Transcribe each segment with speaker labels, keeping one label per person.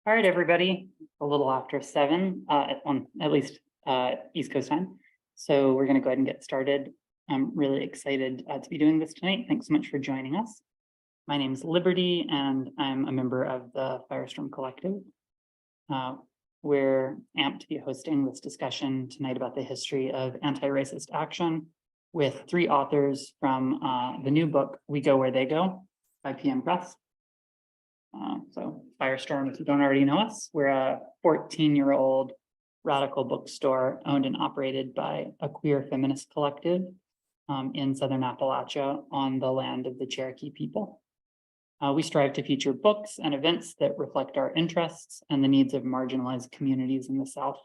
Speaker 1: All right, everybody, a little after 7, at least East Coast time. So we're going to go ahead and get started. I'm really excited to be doing this tonight. Thanks so much for joining us. My name is Liberty, and I'm a member of the Firestorm Collective. We're amped to be hosting this discussion tonight about the history of anti-racist action with 3 authors from the new book, We Go Where They Go by PM Press. So Firestorm, if you don't already know us, we're a 14-year-old radical bookstore owned and operated by a queer feminist collective in Southern Appalachia on the land of the Cherokee people. We strive to feature books and events that reflect our interests and the needs of marginalized communities in the South.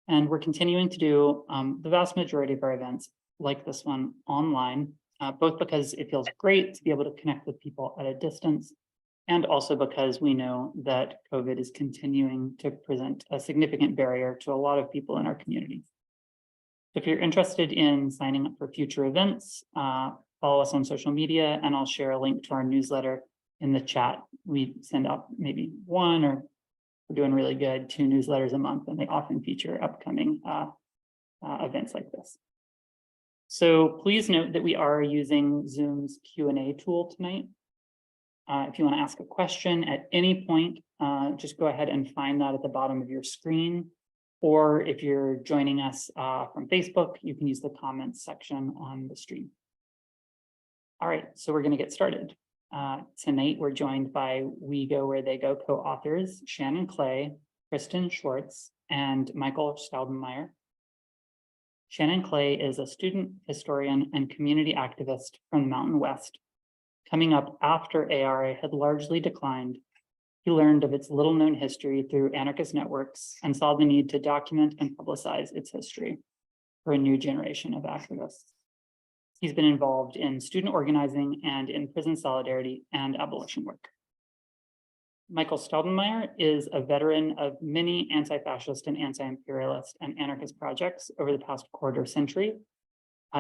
Speaker 1: And we're continuing to do the vast majority of our events like this one online, both because it feels great to be able to connect with people at a distance, and also because we know that COVID is continuing to present a significant barrier to a lot of people in our community. If you're interested in signing up for future events, follow us on social media, and I'll share a link to our newsletter in the chat. We send out maybe 1, or we're doing really good, 2 newsletters a month, and they often feature upcoming events like this. So please note that we are using Zoom's Q&A tool tonight. If you want to ask a question at any point, just go ahead and find that at the bottom of your screen. Or if you're joining us from Facebook, you can use the comments section on the stream. All right, so we're going to get started. Tonight, we're joined by We Go Where They Go co-authors Shannon Clay, Kristen Schwartz, and Michael Staudenmeier. Shannon Clay is a student, historian, and community activist from the Mountain West. Coming up after ARA had largely declined, he learned of its little-known history through anarchist networks and saw the need to document and publicize its history for a new generation of activists. He's been involved in student organizing and in prison solidarity and abolition work. Michael Staudenmeier is a veteran of many anti-fascist and anti-imperialist and anarchist projects over the past quarter century,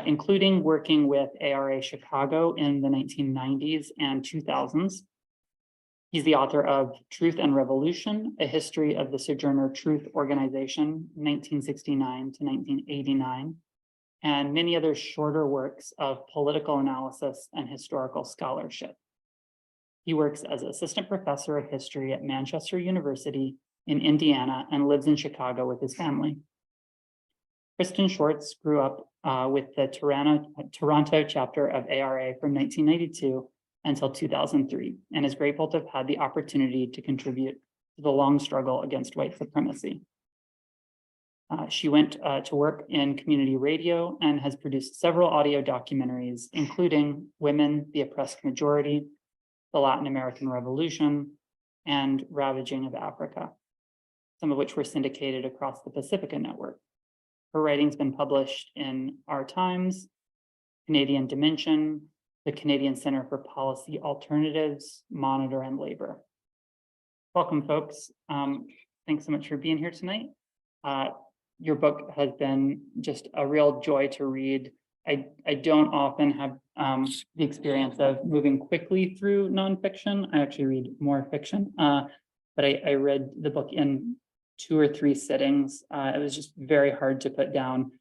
Speaker 1: including working with ARA Chicago in the 1990s and 2000s. He's the author of Truth and Revolution, A History of the Sojourner Truth Organization, 1969 to 1989, and many other shorter works of political analysis and historical scholarship. He works as assistant professor of history at Manchester University in Indiana and lives in Chicago with his family. Kristen Schwartz grew up with the Toronto chapter of ARA from 1992 until 2003, and is grateful to have had the opportunity to contribute to the long struggle against white supremacy. She went to work in community radio and has produced several audio documentaries, including Women, the Oppressed Majority, the Latin American Revolution, and Ravaging of Africa, some of which were syndicated across the Pacifica Network. Her writing's been published in Our Times, Canadian Dimension, the Canadian Center for Policy Alternatives, Monitor, and Labor. Welcome, folks. Thanks so much for being here tonight. Your book has been just a real joy to read. I don't often have the experience of moving quickly through nonfiction. I actually read more fiction, but I read the book in 2 or 3 sittings. It was just very hard to put down.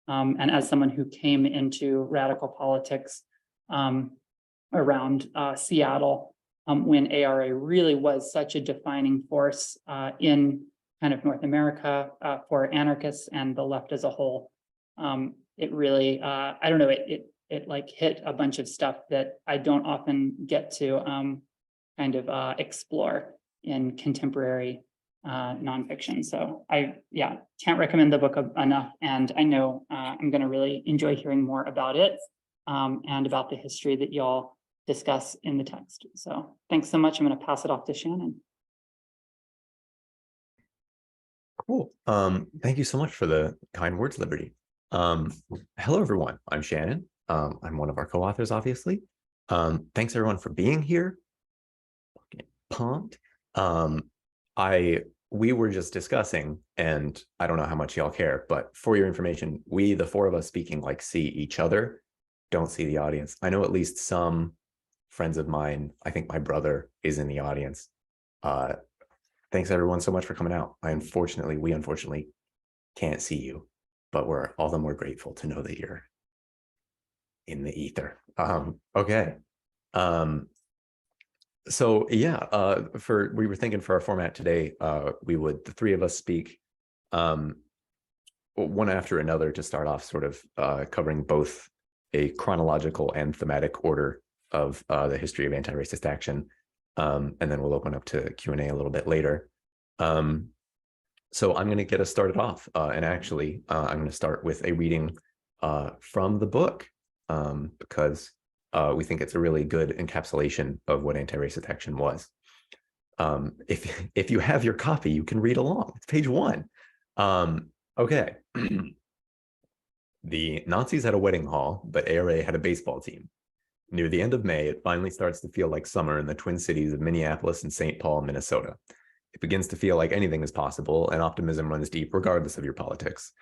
Speaker 1: And as someone who came into radical politics around Seattle, when ARA really was such a defining force in kind of North America for anarchists and the left as a whole, it really, I don't know, it like hit a bunch of stuff that I don't often get to kind of explore in contemporary nonfiction. So I can't recommend the book enough, and I know I'm going to really enjoy hearing more about it and about the history that y'all discuss in the text. So thanks so much. I'm going to pass it off to Shannon.
Speaker 2: Cool. Thank you so much for the kind words, Liberty. Hello, everyone. I'm Shannon. I'm one of our co-authors, obviously. Thanks everyone for being here. Pumped. We were just discussing, and I don't know how much y'all care, but for your information, we, the 4 of us speaking, like see each other, don't see the audience. I know at least some friends of mine, I think my brother is in the audience. thanks everyone so much for coming out. We unfortunately can't see you, but we're all the more grateful to know that you're in the ether. Okay. So yeah, we were thinking for our format today, the three of us speak one after another to start off, sort of covering both a chronological and thematic order of the history of anti-racist action. And then we'll open up to Q&A a little bit later. So I'm going to get us started off. And actually, I'm going to start with a reading from the book because we think it's a really good encapsulation of what anti-racist action was. If you have your copy, you can read along. It's page 1. Okay. The Nazis had a wedding hall, but ARA had a baseball team. Near the end of May, it finally starts to feel like summer in the twin cities of Minneapolis and St. Paul, Minnesota. It begins to feel like anything is possible, and optimism runs deep regardless of your politics.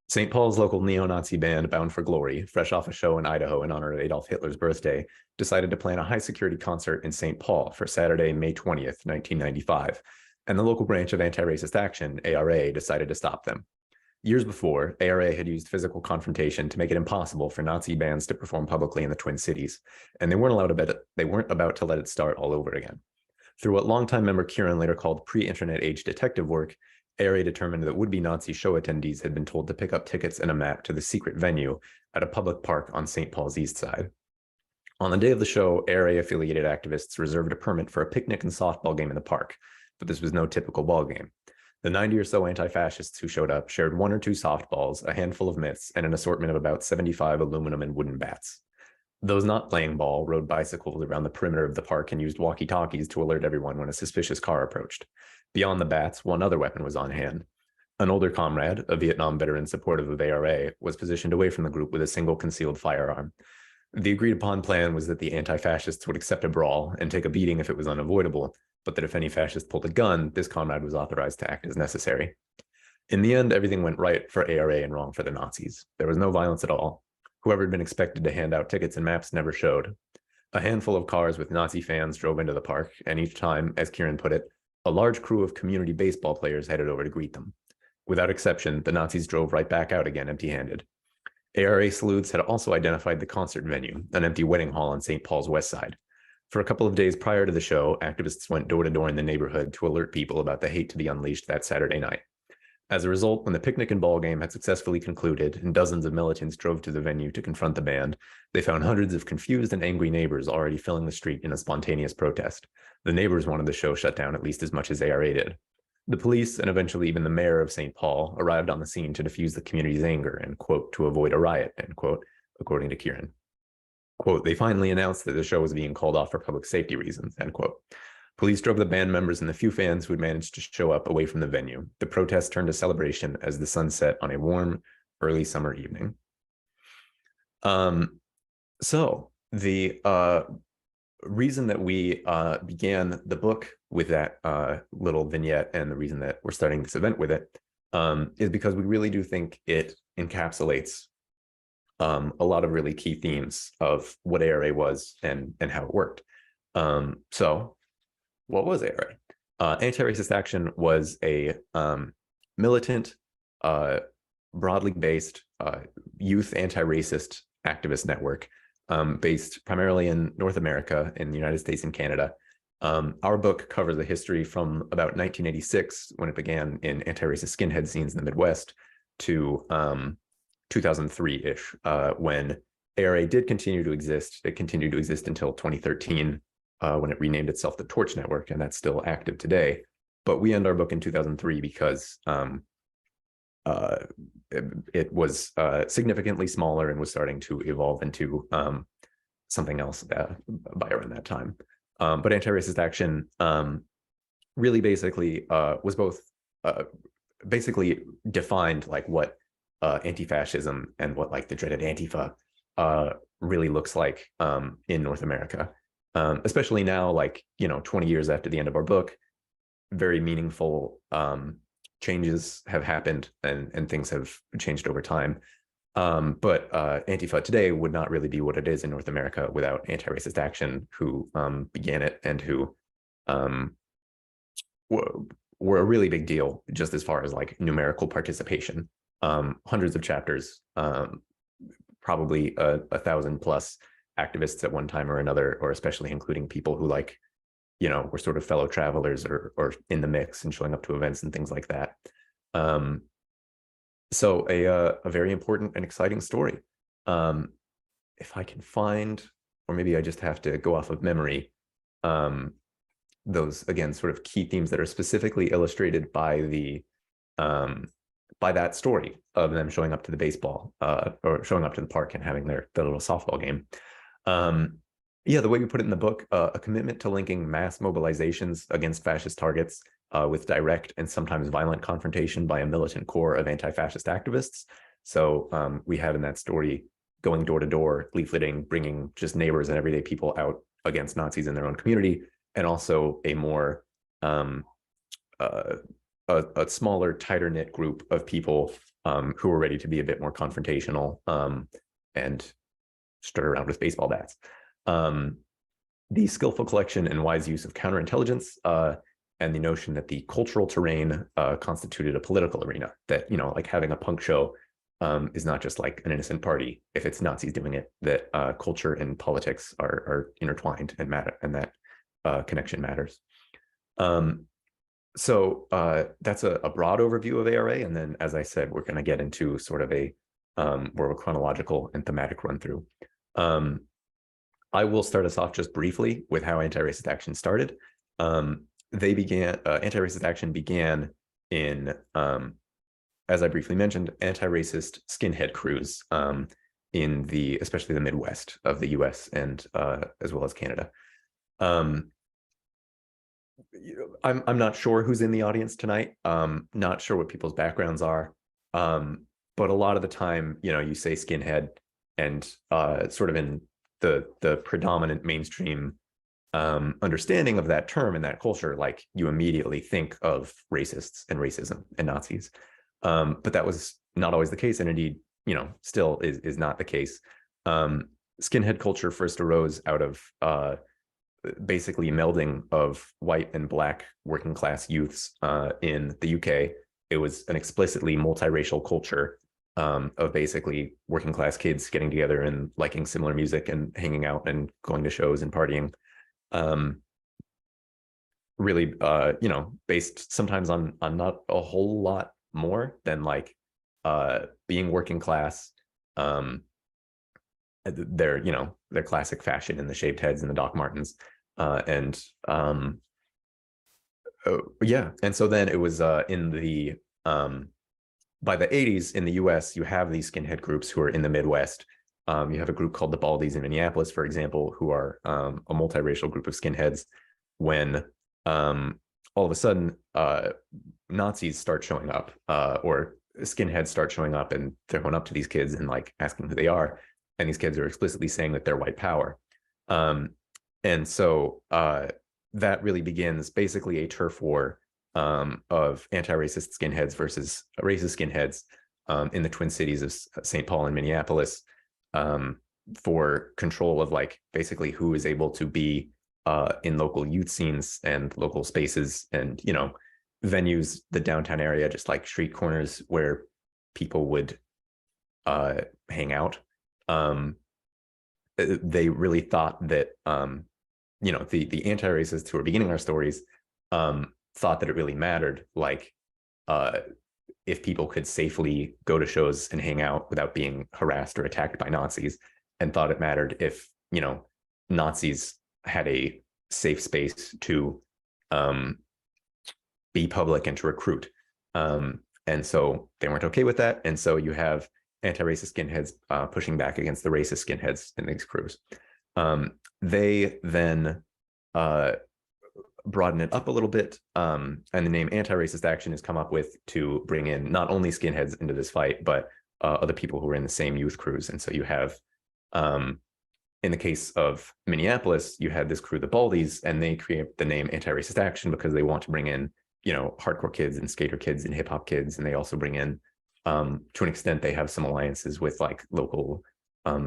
Speaker 2: St. Paul's local neo-Nazi band, Bound for Glory, fresh off a show in Idaho in honor of Adolf Hitler's birthday, decided to plan a high-security concert in St. Paul for Saturday, May 20th, 1995, and the local branch of Anti-Racist Action, ARA, decided to stop them. Years before, ARA had used physical confrontation to make it impossible for Nazi bands to perform publicly in the Twin Cities, and they weren't about to let it start all over again. Through what longtime member Kieran later called pre-internet age detective work, ARA determined that would-be Nazi show attendees had been told to pick up tickets and a map to the secret venue at a public park on St. Paul's east side. On the day of the show, ARA-affiliated activists reserved a permit for a picnic and softball game in the park, but this was no typical ball game. The 90 or so anti-fascists who showed up shared 1 or 2 softballs, a handful of mitts, and an assortment of about 75 aluminum and wooden bats. Those not playing ball rode bicycles around the perimeter of the park and used walkie-talkies to alert everyone when a suspicious car approached. Beyond the bats, one other weapon was on hand. An older comrade, a Vietnam veteran supportive of ARA, was positioned away from the group with a single concealed firearm. The agreed-upon plan was that the anti-fascists would accept a brawl and take a beating if it was unavoidable, but that if any fascist pulled a gun, this comrade was authorized to act as necessary. In the end, everything went right for ARA and wrong for the Nazis. There was no violence at all. Whoever had been expected to hand out tickets and maps never showed. A handful of cars with Nazi fans drove into the park, and each time, as Kieran put it, a large crew of community baseball players headed over to greet them. Without exception, the Nazis drove right back out again empty-handed. ARA sleuths had also identified the concert venue, an empty wedding hall on St. Paul's west side. For a couple of days prior to the show, activists went door to door in the neighborhood to alert people about the hate to be unleashed that Saturday night. As a result, when the picnic and ball game had successfully concluded and dozens of militants drove to the venue to confront the band, they found hundreds of confused and angry neighbors already filling the street in a spontaneous protest. The neighbors wanted the show shut down at least as much as ARA did. The police and eventually even the mayor of St. Paul arrived on the scene to diffuse the community's anger and, quote, to avoid a riot, end quote, according to Kieran. Quote, they finally announced that the show was being called off for public safety reasons, end quote. Police drove the band members and the few fans who had managed to show up away from the venue. The protest turned to celebration as the sun set on a warm, early summer evening. So the reason that we began the book with that little vignette, and the reason that we're starting this event with it, is because we really do think it encapsulates a lot of really key themes of what ARA was and how it worked. So what was ARA? Anti-Racist Action was a militant, broadly based youth anti-racist activist network based primarily in North America, in the United States and Canada. Our book covers the history from about 1986, when it began in anti-racist skinhead scenes in the Midwest, to 2003-ish, when ARA did continue to exist. It continued to exist until 2013, when it renamed itself the Torch Network, and that's still active today. But we end our book in 2003 because it was significantly smaller and was starting to evolve into something else by around that time. But Anti-Racist Action really basically was both basically defined like what anti-fascism and what like the dreaded Antifa really looks like in North America. Especially now, like, 20 years after the end of our book, very meaningful changes have happened and things have changed over time. But Antifa today would not really be what it is in North America without Anti-Racist Action, who began it and who were a really big deal just as far as like numerical participation. Hundreds of chapters, probably 1,000 plus activists at one time or another, or especially including people who like, were sort of fellow travelers or in the mix and showing up to events and things like that. So a very important and exciting story. If I can find, or maybe I just have to go off of memory, those again sort of key themes that are specifically illustrated by the by that story of them showing up to the baseball or showing up to the park and having their little softball game. Yeah, the way we put it in the book, a commitment to linking mass mobilizations against fascist targets with direct and sometimes violent confrontation by a militant core of anti-fascist activists. So we have in that story going door to door, leafleting, bringing just neighbors and everyday people out against Nazis in their own community, and also a more a smaller, tighter knit group of people who were ready to be a bit more confrontational and strut around with baseball bats. The skillful collection and wise use of counterintelligence and the notion that the cultural terrain constituted a political arena, that, like having a punk show is not just like an innocent party if it's Nazis doing it, that culture and politics are intertwined and matter, and that connection matters. So that's a broad overview of ARA. And then, as I said, we're going to get into sort of a more of a chronological and thematic run through. I will start us off just briefly with how anti-racist action started. Anti-racist action began in, as I briefly mentioned, anti-racist skinhead crews in especially the Midwest of the US and as well as Canada. I'm not sure who's in the audience tonight. Not sure what people's backgrounds are. But a lot of the time, you say skinhead and sort of in the predominant mainstream understanding of that term and that culture, like you immediately think of racists and racism and Nazis. But that was not always the case, and indeed, still is not the case. Skinhead culture first arose out of basically melding of white and black working class youths in the UK. It was an explicitly multiracial culture of basically working class kids getting together and liking similar music and hanging out and going to shows and partying. Really, based sometimes on not a whole lot more than like being working class. Their classic fashion in the shaved heads and the Doc Martens. And so then it was by the 80s in the US, you have these skinhead groups who are in the Midwest. You have a group called the Baldies in Minneapolis, for example, who are a multiracial group of skinheads. When all of a sudden Nazis start showing up, or skinheads start showing up, and they're going up to these kids and like asking who they are. And these kids are explicitly saying that they're white power. And so that really begins basically a turf war of anti-racist skinheads versus racist skinheads in the Twin Cities of St. Paul and Minneapolis for control of like basically who is able to be in local youth scenes and local spaces and, venues, the downtown area, just like street corners where people would hang out. They really thought that, the anti-racists who were beginning our stories thought that it really mattered, like if people could safely go to shows and hang out without being harassed or attacked by Nazis, and thought it mattered if, Nazis had a safe space to be public and to recruit. And so they weren't okay with that. And so you have anti-racist skinheads pushing back against the racist skinheads in these crews. They then broaden it up a little bit, and the name anti-racist action is come up with to bring in not only skinheads into this fight, but other people who are in the same youth crews. And so you have, in the case of Minneapolis, you had this crew, the Baldies, and they create the name anti-racist action because they want to bring in, hardcore kids and skater kids and hip hop kids. And they also bring in, to an extent, they have some alliances with like local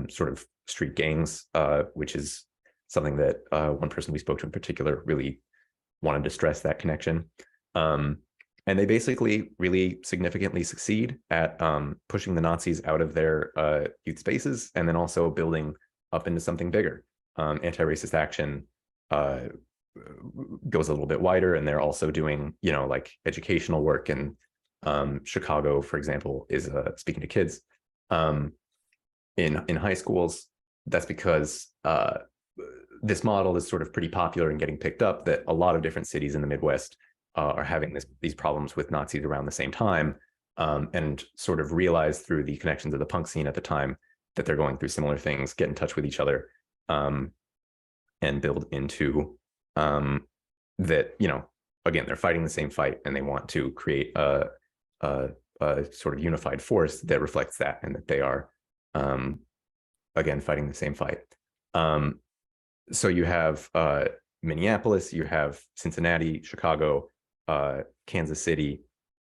Speaker 2: sort of street gangs, which is something that one person we spoke to in particular really wanted to stress that connection. And they basically really significantly succeed at pushing the Nazis out of their youth spaces, and then also building up into something bigger. Anti-racist action goes a little bit wider, and they're also doing, like educational work. And Chicago, for example, is speaking to kids in high schools. That's because this model is sort of pretty popular and getting picked up, that a lot of different cities in the Midwest are having these problems with Nazis around the same time, and sort of realize through the connections of the punk scene at the time that they're going through similar things, get in touch with each other, and build into that, again, they're fighting the same fight, and they want to create a sort of unified force that reflects that, and that they are, again, fighting the same fight. So you have Minneapolis, you have Cincinnati, Chicago, Kansas City,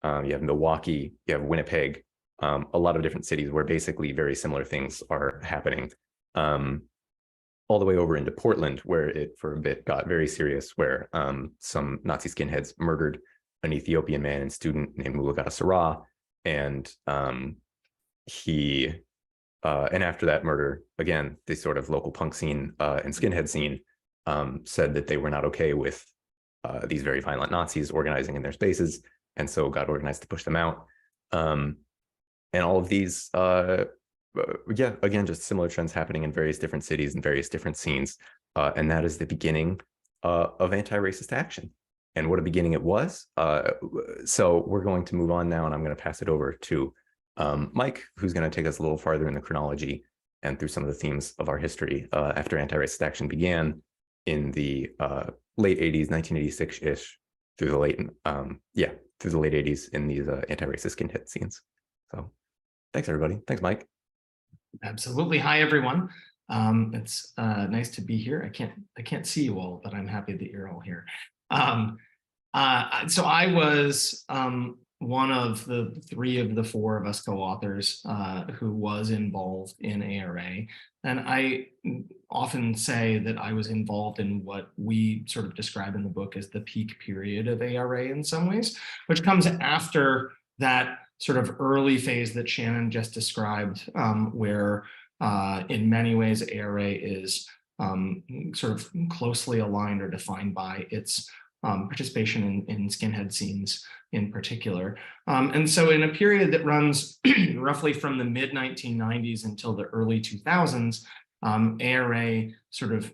Speaker 2: you have Milwaukee, you have Winnipeg, a lot of different cities where basically very similar things are happening, all the way over into Portland, where it for a bit got very serious, where some Nazi skinheads murdered an Ethiopian man and student named Mulugata Sarah, and and after that murder, again, the sort of local punk scene and skinhead scene said that they were not okay with these very violent Nazis organizing in their spaces, and so got organized to push them out. And all of these, again, just similar trends happening in various different cities and various different scenes. And that is the beginning of anti-racist action. And what a beginning it was. So we're going to move on now, and I'm going to pass it over to Mike, who's going to take us a little farther in the chronology and through some of the themes of our history after anti-racist action began in the late 80s, 1986-ish, through the late, through the late 80s in these anti-racist skinhead scenes. So thanks, everybody. Thanks, Mike.
Speaker 3: Absolutely. Hi, everyone. It's nice to be here. I can't see you all, but I'm happy that you're all here. So I was one of the 3 of the 4 of us co-authors who was involved in ARA. And I often say that I was involved in what we sort of describe in the book as the peak period of ARA in some ways, which comes after that sort of early phase that Shannon just described, where in many ways ARA is sort of closely aligned or defined by its participation in skinhead scenes in particular. And so in a period that runs roughly from the mid-1990s until the early 2000s, ARA sort of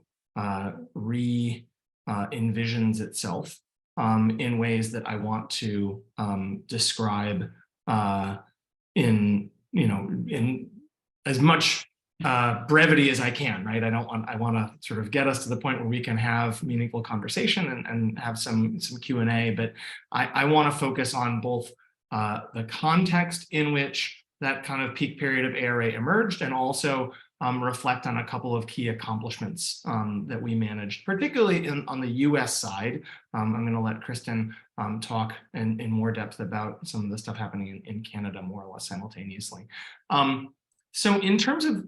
Speaker 3: envisions itself in ways that I want to describe in as much brevity as I can, right? I want to sort of get us to the point where we can have meaningful conversation and have some Q&A, but I want to focus on both the context in which that kind of peak period of ARA emerged, and also reflect on a couple of key accomplishments that we managed, particularly on the US side. I'm going to let Kristen talk in more depth about some of the stuff happening in Canada more or less simultaneously. So in terms of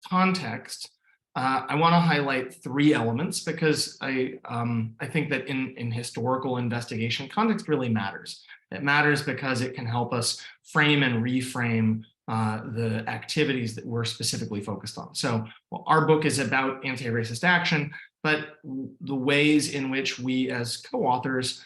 Speaker 3: context, I want to highlight 3 elements, because I think that in historical investigation, context really matters. It matters because it can help us frame and reframe the activities that we're specifically focused on. So our book is about anti-racist action, but the ways in which we as co-authors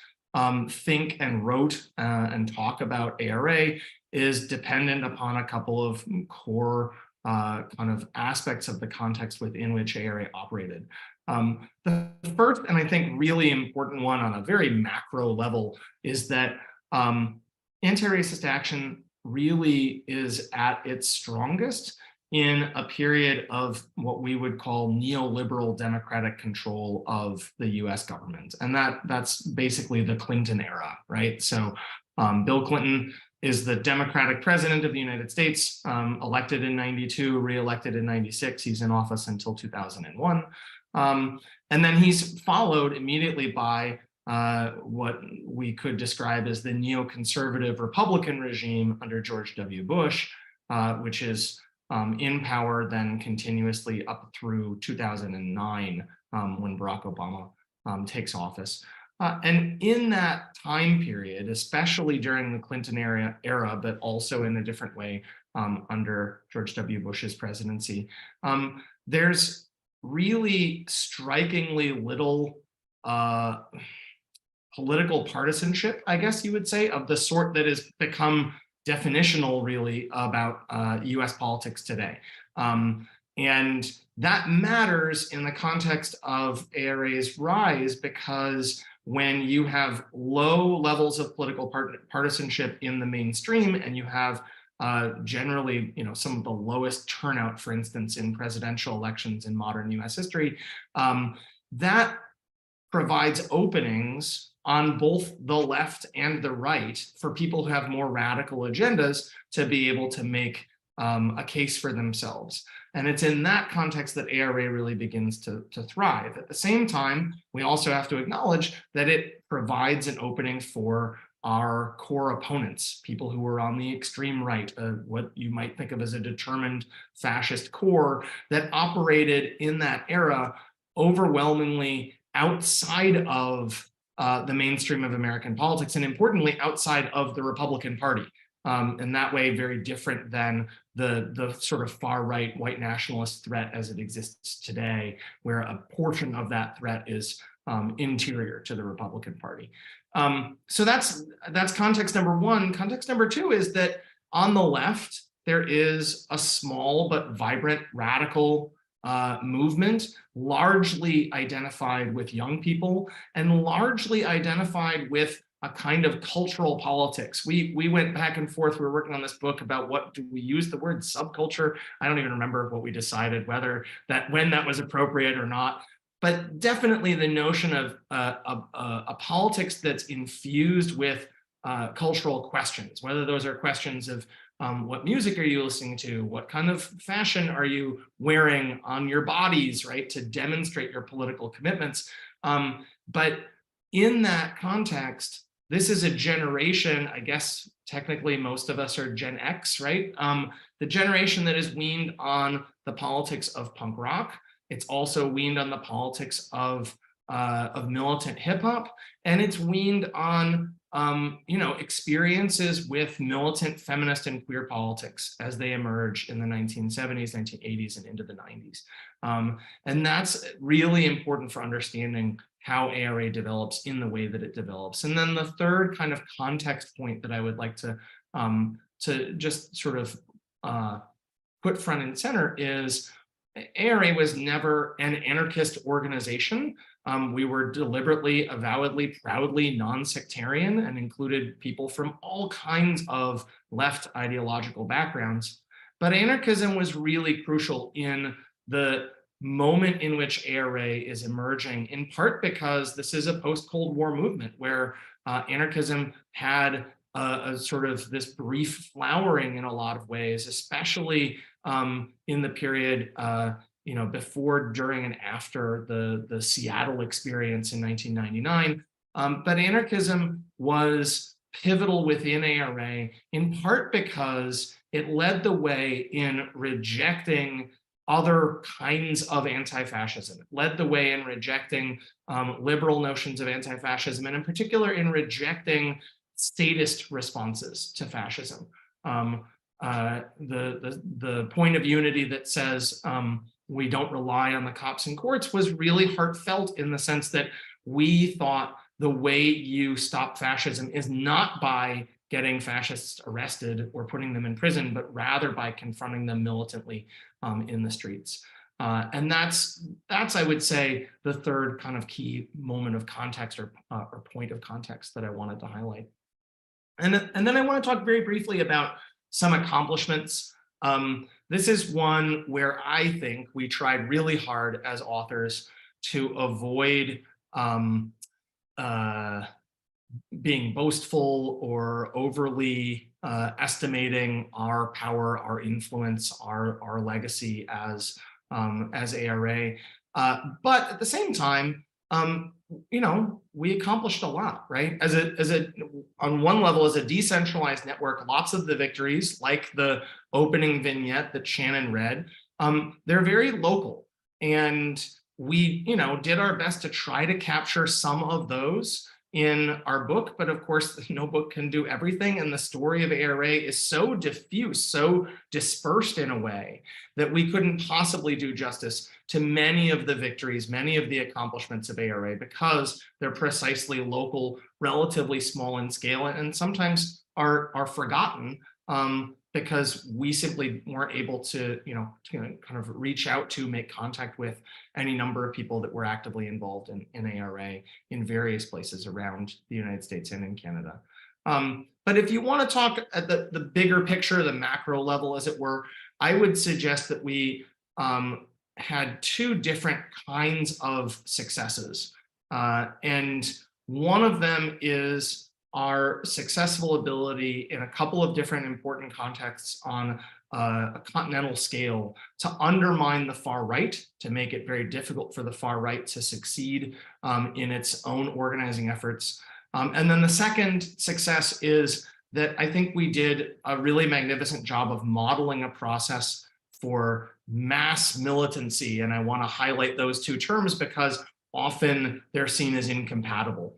Speaker 3: think and wrote and talk about ARA is dependent upon a couple of core kind of aspects of the context within which ARA operated. The first, and I think really important one on a very macro level, is that anti-racist action really is at its strongest in a period of what we would call neoliberal democratic control of the US government. And that's basically the Clinton era, right? So Bill Clinton is the Democratic president of the United States, elected in 92, re-elected in 96. He's in office until 2001. And then he's followed immediately by what we could describe as the neoconservative Republican regime under George W. Bush, which is in power then continuously up through 2009 when Barack Obama takes office. And in that time period, especially during the Clinton era, but also in a different way under George W. Bush's presidency, there's really strikingly little political partisanship, I guess you would say, of the sort that has become definitional really about US politics today. And that matters in the context of ARA's rise, because when you have low levels of political partisanship in the mainstream, and you have generally, some of the lowest turnout, for instance, in presidential elections in modern US history, that provides openings on both the left and the right for people who have more radical agendas to be able to make a case for themselves. And it's in that context that ARA really begins to thrive. At the same time, we also have to acknowledge that it provides an opening for our core opponents, people who were on the extreme right, what you might think of as a determined fascist core that operated in that era overwhelmingly outside of the mainstream of American politics, and importantly, outside of the Republican Party. In that way, very different than the sort of far-right white nationalist threat as it exists today, where a portion of that threat is interior to the Republican Party. So that's context number one. Context number two is that on the left, there is a small but vibrant radical movement, largely identified with young people and largely identified with a kind of cultural politics. We went back and forth. We were working on this book about what do we use the word subculture. I don't even remember what we decided, whether when that was appropriate or not. But definitely the notion of a politics that's infused with cultural questions, whether those are questions of what music are you listening to? What kind of fashion are you wearing on your bodies, right, to demonstrate your political commitments? But in that context, this is a generation, I guess technically most of us are Gen X, right? The generation that is weaned on the politics of punk rock. It's also weaned on the politics of militant hip hop, and it's weaned on experiences with militant feminist and queer politics as they emerge in the 1970s, 1980s, and into the 90s. And that's really important for understanding how ARA develops in the way that it develops. And then the third kind of context point that I would like to just sort of put front and center is ARA was never an anarchist organization. We were deliberately, avowedly, proudly non-sectarian and included people from all kinds of left ideological backgrounds. But anarchism was really crucial in the moment in which ARA is emerging, in part because this is a post-Cold War movement where anarchism had a sort of this brief flowering in a lot of ways, especially in the period before, during, and after the Seattle experience in 1999. But anarchism was pivotal within ARA, in part because it led the way in rejecting other kinds of anti-fascism. It led the way in rejecting liberal notions of anti-fascism, and in particular in rejecting statist responses to fascism. The point of unity that says we don't rely on the cops and courts was really heartfelt, in the sense that we thought the way you stop fascism is not by getting fascists arrested or putting them in prison, but rather by confronting them militantly in the streets. And that's I would say the third kind of key moment of context or point of context that I wanted to highlight. And then I want to talk very briefly about some accomplishments. This is one where I think we tried really hard as authors to avoid being boastful or overly estimating our power, our influence, our legacy as ARA. But at the same time, we accomplished a lot, right? On one level, as a decentralized network, lots of the victories, like the opening vignette that Shannon read, they're very local. And we, did our best to try to capture some of those in our book, but of course, no book can do everything. And the story of ARA is so diffuse, so dispersed in a way that we couldn't possibly do justice to many of the victories, many of the accomplishments of ARA, because they're precisely local, relatively small in scale, and sometimes are forgotten because we simply weren't able to, kind of reach out to, make contact with any number of people that were actively involved in ARA in various places around the United States and in Canada. But if you want to talk at the bigger picture, the macro level, as it were, I would suggest that we had two different kinds of successes. And one of them is our successful ability in a couple of different important contexts on a continental scale to undermine the far right, to make it very difficult for the far right to succeed in its own organizing efforts. And then the second success is that I think we did a really magnificent job of modeling a process for mass militancy. And I want to highlight those two terms because often they're seen as incompatible.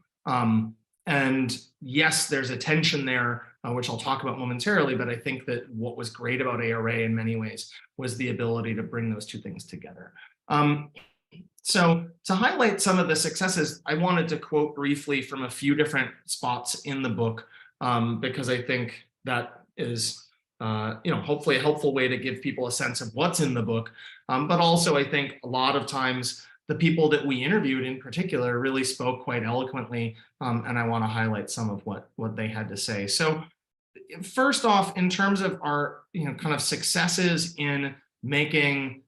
Speaker 3: And yes, there's a tension there, which I'll talk about momentarily, but I think that what was great about ARA in many ways was the ability to bring those two things together. So to highlight some of the successes, I wanted to quote briefly from a few different spots in the book, because I think that is hopefully a helpful way to give people a sense of what's in the book. But also, I think a lot of times the people that we interviewed in particular really spoke quite eloquently, and I want to highlight some of what they had to say. So first off, in terms of our kind of successes in making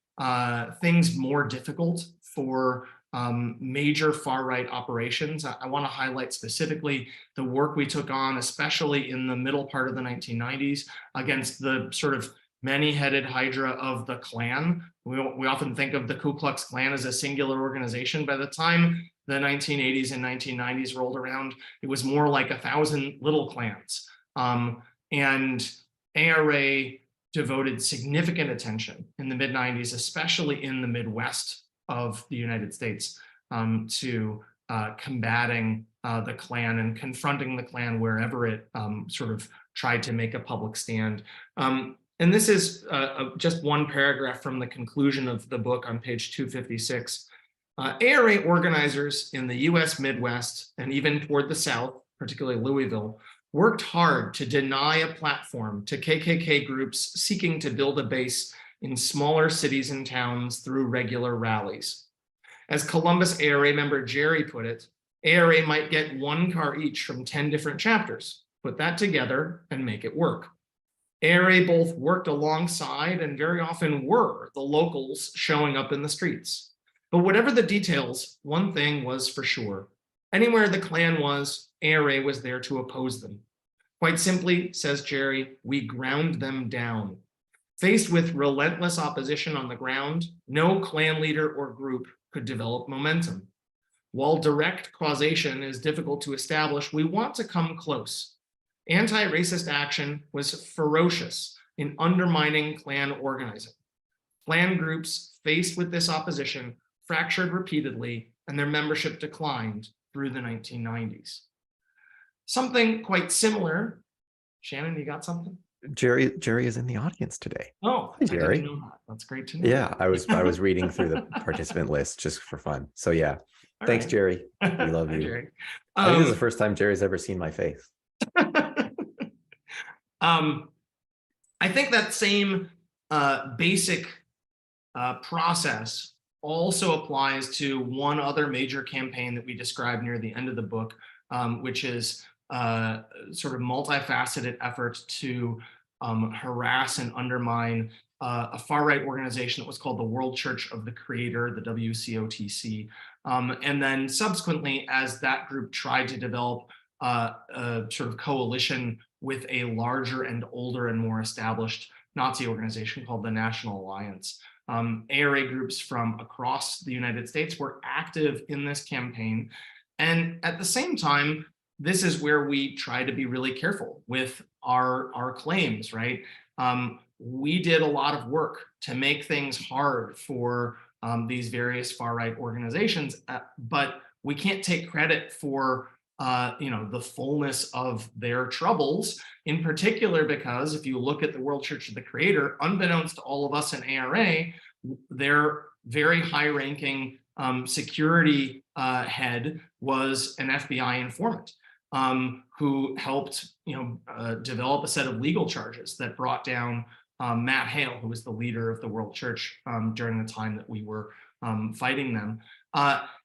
Speaker 3: things more difficult for major far-right operations, I want to highlight specifically the work we took on, especially in the middle part of the 1990s, against the sort of many-headed hydra of the Klan. We often think of the Ku Klux Klan as a singular organization. By the time the 1980s and 1990s rolled around, it was more like 1,000 little clans. And ARA devoted significant attention in the mid-90s, especially in the Midwest of the United States, to combating the Klan and confronting the Klan wherever it sort of tried to make a public stand. And this is just one paragraph from the conclusion of the book on page 256. ARA organizers in the US Midwest and even toward the South, particularly Louisville, worked hard to deny a platform to KKK groups seeking to build a base in smaller cities and towns through regular rallies. As Columbus ARA member Jerry put it, ARA might get one car each from 10 different chapters. Put that together and make it work. ARA both worked alongside and very often were the locals showing up in the streets. But whatever the details, one thing was for sure. Anywhere the Klan was, ARA was there to oppose them. Quite simply, says Jerry, we ground them down. Faced with relentless opposition on the ground, no Klan leader or group could develop momentum. While direct causation is difficult to establish, we want to come close. Anti-racist action was ferocious in undermining Klan organizing. Klan groups faced with this opposition fractured repeatedly, and their membership declined through the 1990s. Something quite similar. Shannon, you got something?
Speaker 2: Jerry is in the audience today.
Speaker 3: Oh,
Speaker 2: Hi, Jerry.
Speaker 3: I didn't know that. That's great to know.
Speaker 2: Yeah, I was reading through the participant list just for fun. So yeah,
Speaker 3: All
Speaker 2: thanks,
Speaker 3: right.
Speaker 2: Jerry. We love
Speaker 3: Hi,
Speaker 2: you.
Speaker 3: Jerry.
Speaker 2: I think this is the first time Jerry's ever seen my face.
Speaker 3: I think that same basic process also applies to one other major campaign that we describe near the end of the book, which is sort of multifaceted effort to harass and undermine a far-right organization that was called the World Church of the Creator, the WCOTC. And then subsequently, as that group tried to develop a sort of coalition with a larger and older and more established Nazi organization called the National Alliance. ARA groups from across the United States were active in this campaign. And at the same time, this is where we try to be really careful with our claims, right? We did a lot of work to make things hard for these various far-right organizations, but we can't take credit for the fullness of their troubles, in particular because if you look at the World Church of the Creator, unbeknownst to all of us in ARA, their very high-ranking security head was an FBI informant who helped develop a set of legal charges that brought down Matt Hale, who was the leader of the World Church during the time that we were fighting them.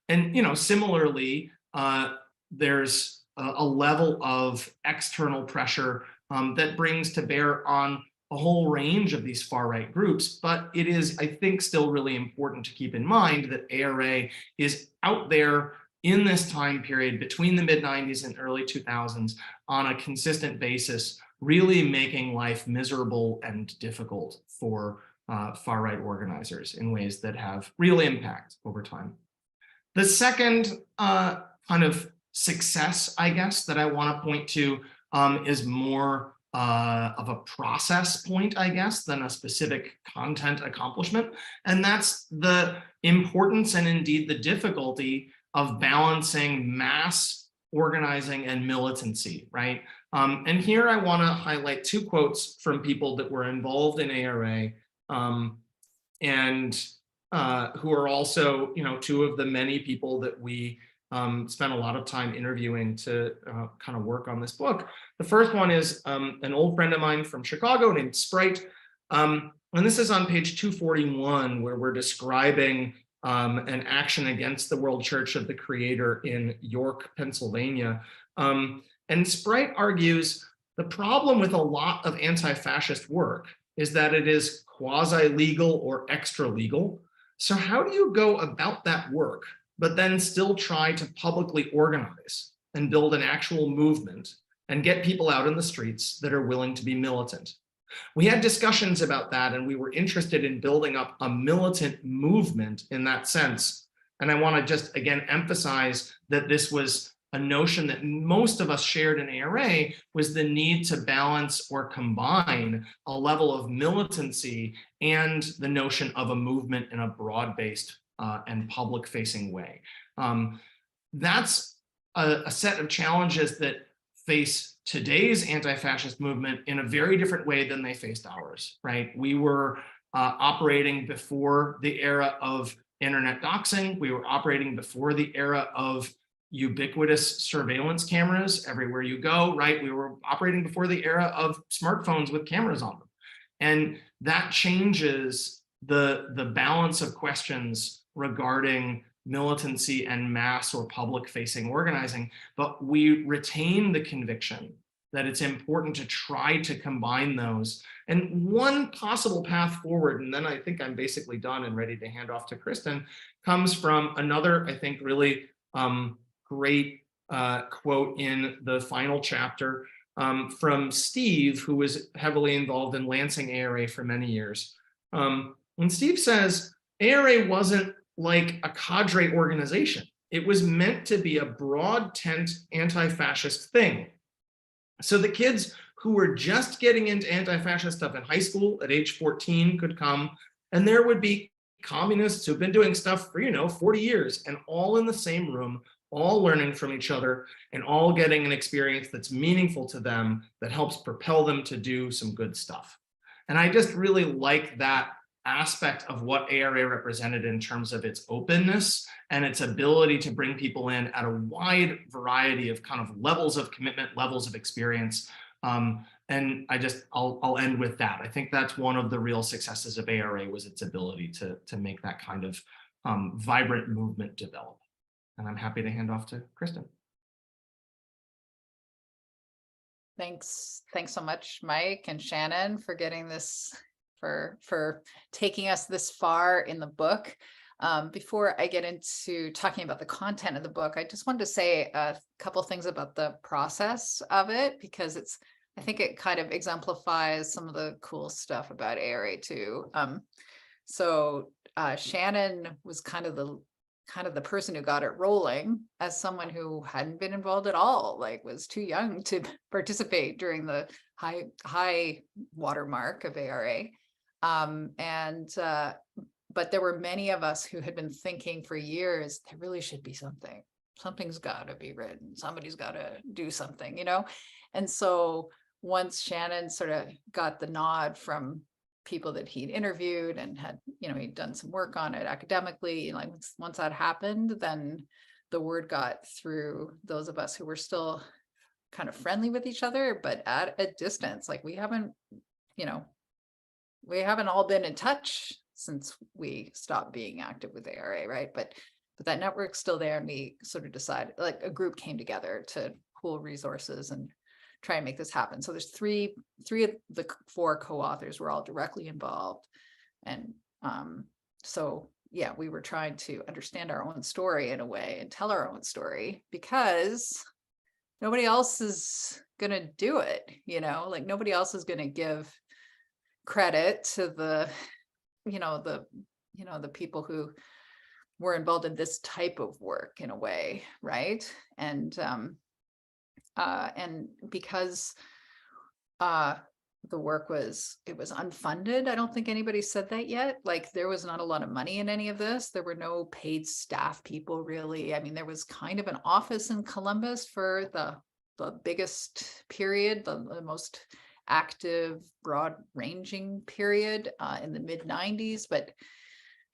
Speaker 3: And similarly, there's a level of external pressure that brings to bear on a whole range of these far-right groups, but it is, I think, still really important to keep in mind that ARA is out there in this time period between the mid-90s and early 2000s on a consistent basis, really making life miserable and difficult for far-right organizers in ways that have real impact over time. The second kind of success, I guess, that I want to point to is more of a process point, I guess, than a specific content accomplishment. And that's the importance and indeed the difficulty of balancing mass organizing and militancy, right? And here I want to highlight two quotes from people that were involved in ARA and who are also, two of the many people that we spent a lot of time interviewing to kind of work on this book. The first one is an old friend of mine from Chicago named Sprite. And this is on page 241, where we're describing an action against the World Church of the Creator in York, Pennsylvania. And Sprite argues the problem with a lot of anti-fascist work is that it is quasi-legal or extra-legal. So how do you go about that work, but then still try to publicly organize and build an actual movement and get people out in the streets that are willing to be militant? We had discussions about that, and we were interested in building up a militant movement in that sense. And I want to just, again, emphasize that this was a notion that most of us shared in ARA, was the need to balance or combine a level of militancy and the notion of a movement in a broad-based and public-facing way. That's a set of challenges that face today's anti-fascist movement in a very different way than they faced ours, right? We were operating before the era of internet doxing. We were operating before the era of ubiquitous surveillance cameras everywhere you go, right? We were operating before the era of smartphones with cameras on them. And that changes the balance of questions regarding militancy and mass or public-facing organizing, but we retain the conviction that it's important to try to combine those. And one possible path forward, and then I think I'm basically done and ready to hand off to Kristen, comes from another, I think, really great quote in the final chapter from Steve, who was heavily involved in Lansing ARA for many years. And Steve says, ARA wasn't like a cadre organization. It was meant to be a broad tent anti-fascist thing. So the kids who were just getting into anti-fascist stuff in high school at age 14 could come, and there would be communists who've been doing stuff for, 40 years, and all in the same room, all learning from each other, and all getting an experience that's meaningful to them, that helps propel them to do some good stuff. And I just really like that aspect of what ARA represented in terms of its openness and its ability to bring people in at a wide variety of kind of levels of commitment, levels of experience. And I'll end with that. I think that's one of the real successes of ARA, was its ability to make that kind of vibrant movement develop. And I'm happy to hand off to Kristen.
Speaker 4: Thanks so much, Mike and Shannon, for getting this, for taking us this far in the book. Before I get into talking about the content of the book, I just wanted to say a couple things about the process of it, because I think it kind of exemplifies some of the cool stuff about ARA too. So Shannon was kind of the person who got it rolling, as someone who hadn't been involved at all, like was too young to participate during the high watermark of ARA. but there were many of us who had been thinking for years, there really should be something. Something's got to be written. Somebody's got to do something, you know? And so once Shannon sort of got the nod from people that he'd interviewed and had, you know, he'd done some work on it academically, like once that happened, then the word got through those of us who were still kind of friendly with each other, but at a distance. Like we haven't, you know, we haven't all been in touch since we stopped being active with ARA, right? But that network's still there, and we sort of decided, like a group came together to pool resources and try and make this happen. So there's three of the 4 co-authors were all directly involved. And so yeah, we were trying to understand our own story in a way and tell our own story, because nobody else is gonna do it, you know, like nobody else is gonna give credit to the, the people who were involved in this type of work in a way, right? And because the work was unfunded, I don't think anybody said that yet. Like there was not a lot of money in any of this. There were no paid staff people really. I mean, there was kind of an office in Columbus for the biggest period, the most active, broad-ranging period in the mid-90s. But,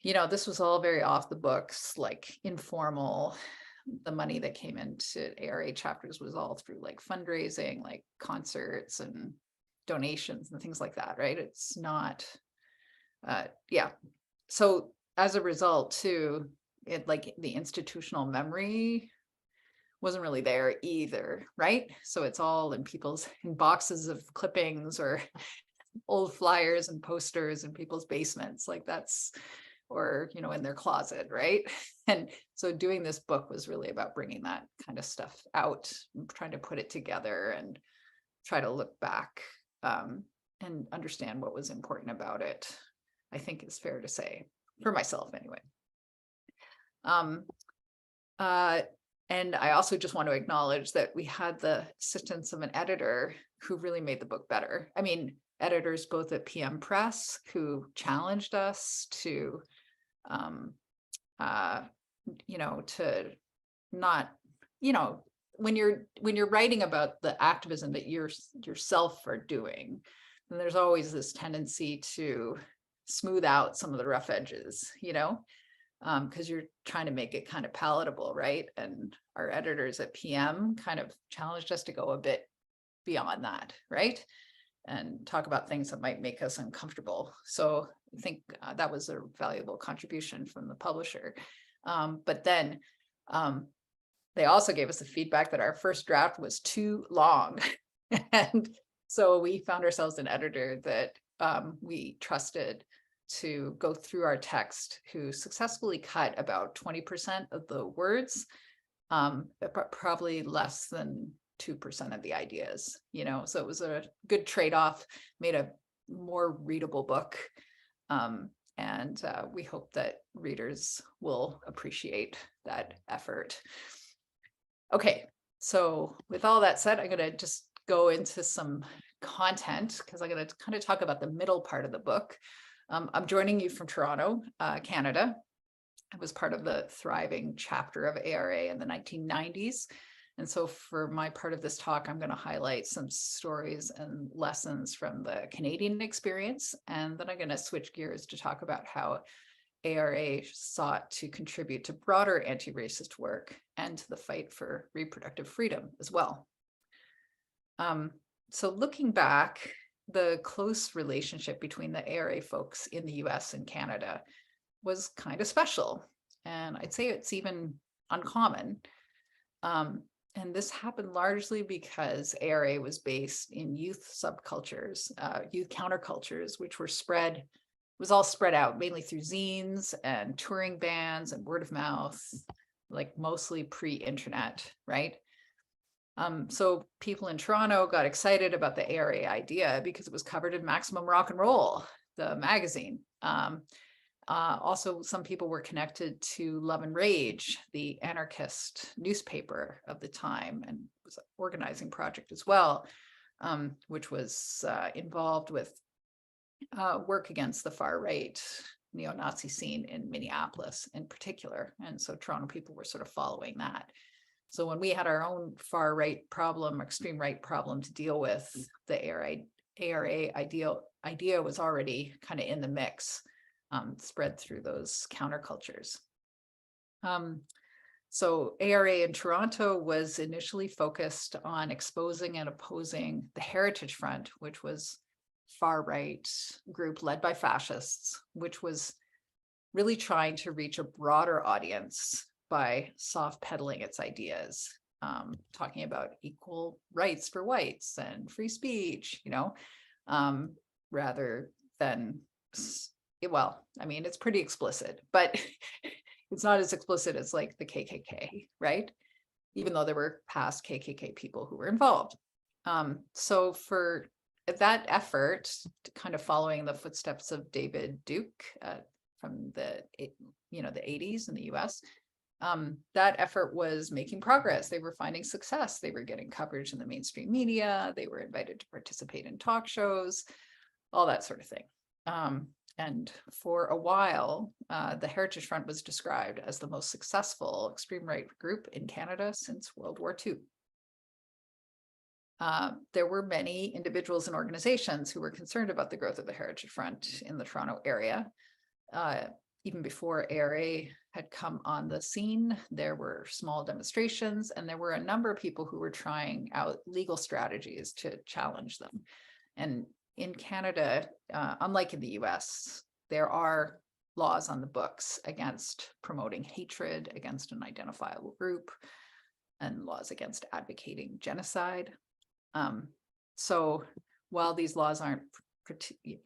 Speaker 4: you know, this was all very off the books, like informal. The money that came into ARA chapters was all through like fundraising, like concerts and donations and things like that, right? It's not, yeah. So as a result too, it like the institutional memory wasn't really there either, right? So it's all in boxes of clippings or old flyers and posters in people's basements, like that's, or, you know, in their closet, right? And so doing this book was really about bringing that kind of stuff out, trying to put it together and try to look back and understand what was important about it, I think is fair to say, for myself anyway. And I also just want to acknowledge that we had the assistance of an editor who really made the book better. I mean, editors both at PM Press who challenged us to, you know, to not, you know, when you're writing about the activism that yourself are doing, then there's always this tendency to smooth out some of the rough edges, you know, because you're trying to make it kind of palatable, right? And our editors at PM kind of challenged us to go a bit beyond that, right? And talk about things that might make us uncomfortable. So I think that was a valuable contribution from the publisher. But then they also gave us the feedback that our first draft was too long. And so we found ourselves an editor that we trusted to go through our text, who successfully cut about 20% of the words, but probably less than 2% of the ideas, you know, so it was a good trade-off, made a more readable book. And we hope that readers will appreciate that effort. Okay, so with all that said, I'm going to just go into some content because I'm going to kind of talk about the middle part of the book. I'm joining you from Toronto, Canada. I was part of the thriving chapter of ARA in the 1990s. And so for my part of this talk, I'm going to highlight some stories and lessons from the Canadian experience. And then I'm going to switch gears to talk about how ARA sought to contribute to broader anti-racist work and to the fight for reproductive freedom as well. So looking back, the close relationship between the ARA folks in the US and Canada was kind of special. And I'd say it's even uncommon. And this happened largely because ARA was based in youth subcultures, youth countercultures, which were all spread out mainly through zines and touring bands and word of mouth, like mostly pre-internet, right? So people in Toronto got excited about the ARA idea because it was covered in Maximum Rock and Roll, the magazine. Also, some people were connected to Love and Rage, the anarchist newspaper of the time, and it was an organizing project as well, which was involved with work against the far right neo-Nazi scene in Minneapolis in particular. And so Toronto people were sort of following that. So when we had our own far right problem, extreme right problem to deal with, the ARA idea was already kind of in the mix, spread through those countercultures. So ARA in Toronto was initially focused on exposing and opposing the Heritage Front, which was far right group led by fascists, which was really trying to reach a broader audience by soft peddling its ideas, talking about equal rights for whites and free speech, rather than, well, I mean, it's pretty explicit, but it's not as explicit as like the KKK, right? Even though there were past KKK people who were involved. So for that effort, kind of following the footsteps of David Duke from the 80s in the US, that effort was making progress. They were finding success. They were getting coverage in the mainstream media. They were invited to participate in talk shows, all that sort of thing. And for a while, the Heritage Front was described as the most successful extreme right group in Canada since World War II. There were many individuals and organizations who were concerned about the growth of the Heritage Front in the Toronto area. Even before ARA had come on the scene, there were small demonstrations, and there were a number of people who were trying out legal strategies to challenge them. And in Canada, unlike in the US, there are laws on the books against promoting hatred against an identifiable group and laws against advocating genocide. So while these laws aren't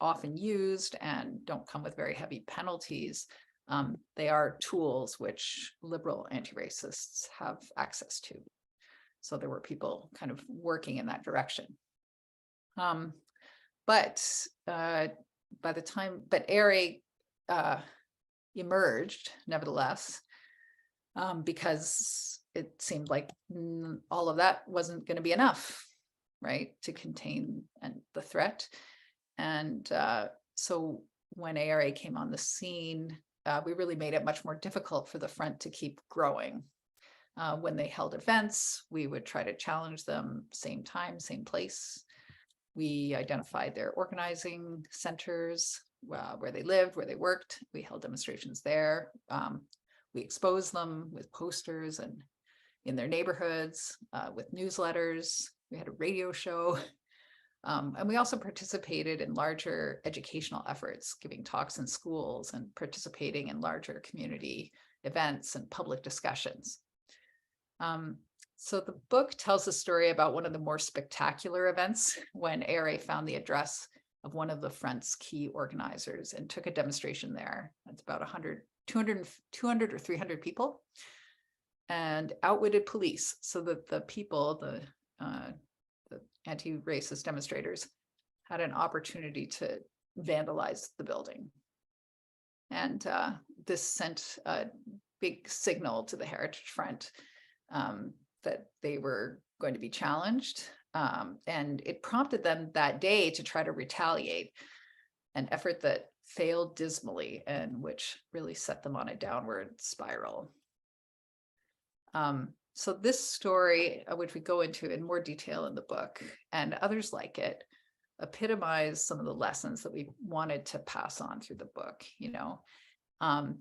Speaker 4: often used and don't come with very heavy penalties, they are tools which liberal anti-racists have access to. So there were people kind of working in that direction. But ARA emerged nevertheless, because it seemed like all of that wasn't going to be enough, right, to contain the threat. And so when ARA came on the scene, we really made it much more difficult for the front to keep growing. When they held events, we would try to challenge them, same time, same place. We identified their organizing centers, where they lived, where they worked. We held demonstrations there. We exposed them with posters and in their neighborhoods, with newsletters. We had a radio show. And we also participated in larger educational efforts, giving talks in schools and participating in larger community events and public discussions. So the book tells a story about one of the more spectacular events when ARA found the address of one of the front's key organizers and took a demonstration there. That's about 200 or 300 people, and outwitted police so that the people, the anti-racist demonstrators, had an opportunity to vandalize the building. And this sent a big signal to the Heritage Front that they were going to be challenged. And it prompted them that day to try to retaliate, an effort that failed dismally and which really set them on a downward spiral. So this story, which we go into in more detail in the book, and others like it, epitomize some of the lessons that we wanted to pass on through the book,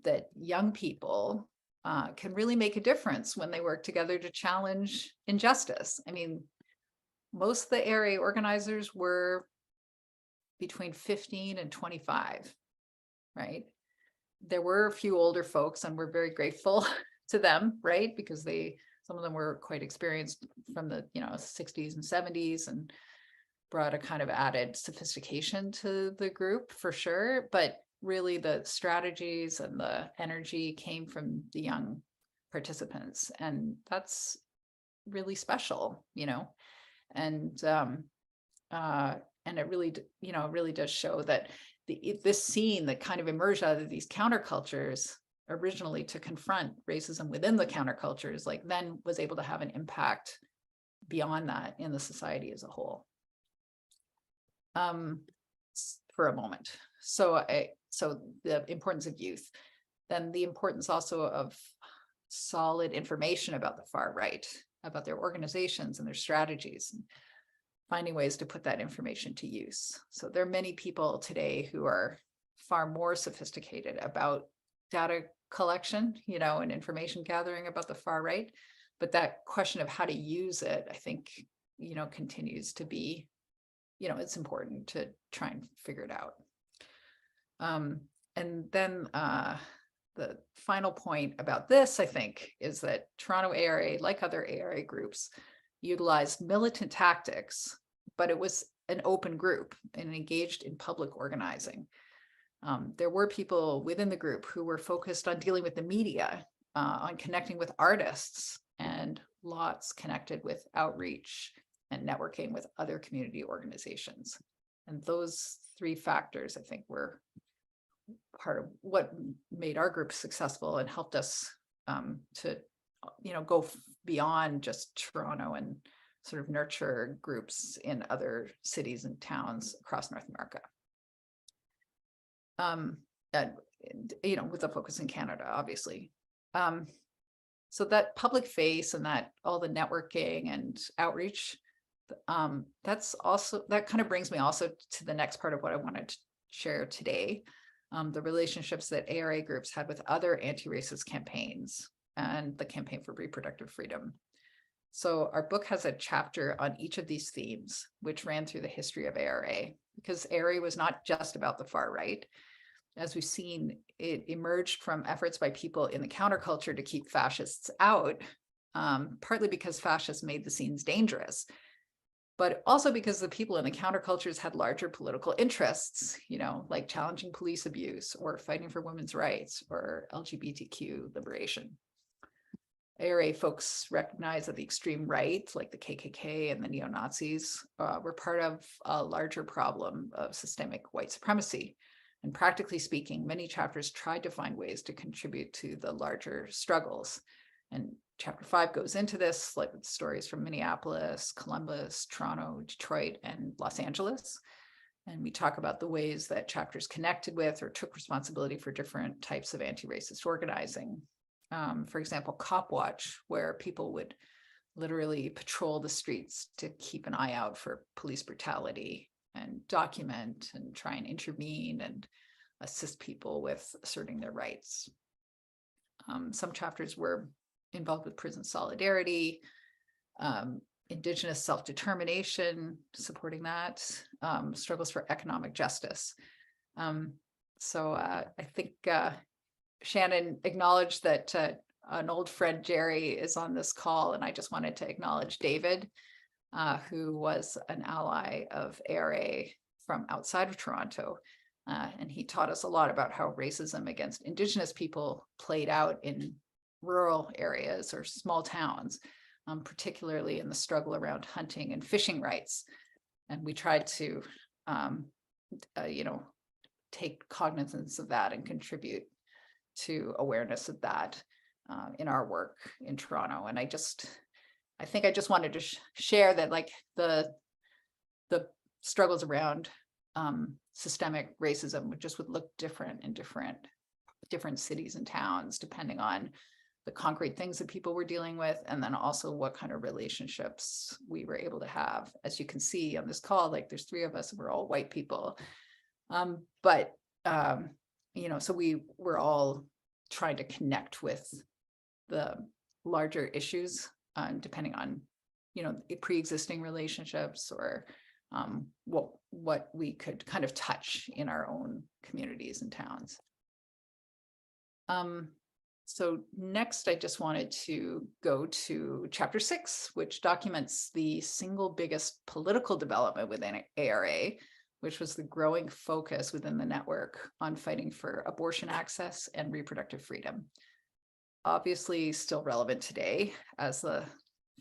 Speaker 4: that young people can really make a difference when they work together to challenge injustice. I mean, most of the ARA organizers were between 15 and 25, right? There were a few older folks, and we're very grateful to them, right? Because some of them were quite experienced from the 60s and 70s and brought a kind of added sophistication to the group for sure. But really the strategies and the energy came from the young participants, and that's really special, and it really, really does show that this scene that kind of emerged out of these countercultures originally to confront racism within the countercultures, then was able to have an impact beyond that in the society as a whole. For a moment. So So the importance of youth, then the importance also of solid information about the far right, about their organizations and their strategies, and finding ways to put that information to use. So there are many people today who are far more sophisticated about data collection, and information gathering about the far right. But that question of how to use it, I think, continues to be, it's important to try and figure it out. And then the final point about this, I think, is that Toronto ARA, like other ARA groups, utilized militant tactics, but it was an open group and engaged in public organizing. There were people within the group who were focused on dealing with the media, on connecting with artists, and lots connected with outreach and networking with other community organizations. And those three factors, I think, were part of what made our group successful and helped us to, go beyond just Toronto and sort of nurture groups in other cities and towns across North America. And, with a focus in Canada, obviously. So that public face and that all the networking and outreach, that kind of brings me also to the next part of what I wanted to share today. The relationships that ARA groups had with other anti-racist campaigns and the Campaign for Reproductive Freedom. So our book has a chapter on each of these themes, which ran through the history of ARA, because ARA was not just about the far right. As we've seen, it emerged from efforts by people in the counterculture to keep fascists out, partly because fascists made the scenes dangerous, but also because the people in the countercultures had larger political interests, like challenging police abuse or fighting for women's rights or LGBTQ liberation. ARA folks recognize that the extreme right, like the KKK and the neo-Nazis, were part of a larger problem of systemic white supremacy. And practically speaking, many chapters tried to find ways to contribute to the larger struggles. And chapter 5 goes into this, like with stories from Minneapolis, Columbus, Toronto, Detroit, and Los Angeles. And we talk about the ways that chapters connected with or took responsibility for different types of anti-racist organizing. For example, Cop Watch, where people would literally patrol the streets to keep an eye out for police brutality and document and try and intervene and assist people with asserting their rights. Some chapters were involved with prison solidarity, Indigenous self-determination, supporting that, struggles for economic justice. So I think Shannon acknowledged that an old friend, Jerry, is on this call, and I just wanted to acknowledge David, who was an ally of ARA from outside of Toronto. And he taught us a lot about how racism against Indigenous people played out in rural areas or small towns, particularly in the struggle around hunting and fishing rights. And we tried to, take cognizance of that and contribute to awareness of that in our work in Toronto. And I think I just wanted to share that, like, the struggles around systemic racism would look different in different cities and towns, depending on the concrete things that people were dealing with, and then also what kind of relationships we were able to have. As you can see on this call, like, there's 3 of us, and we're all white people. So we were all trying to connect with the larger issues, depending on, pre-existing relationships or what we could kind of touch in our own communities and towns. So next, I just wanted to go to chapter 6, which documents the single biggest political development within ARA, which was the growing focus within the network on fighting for abortion access and reproductive freedom. Obviously still relevant today, as the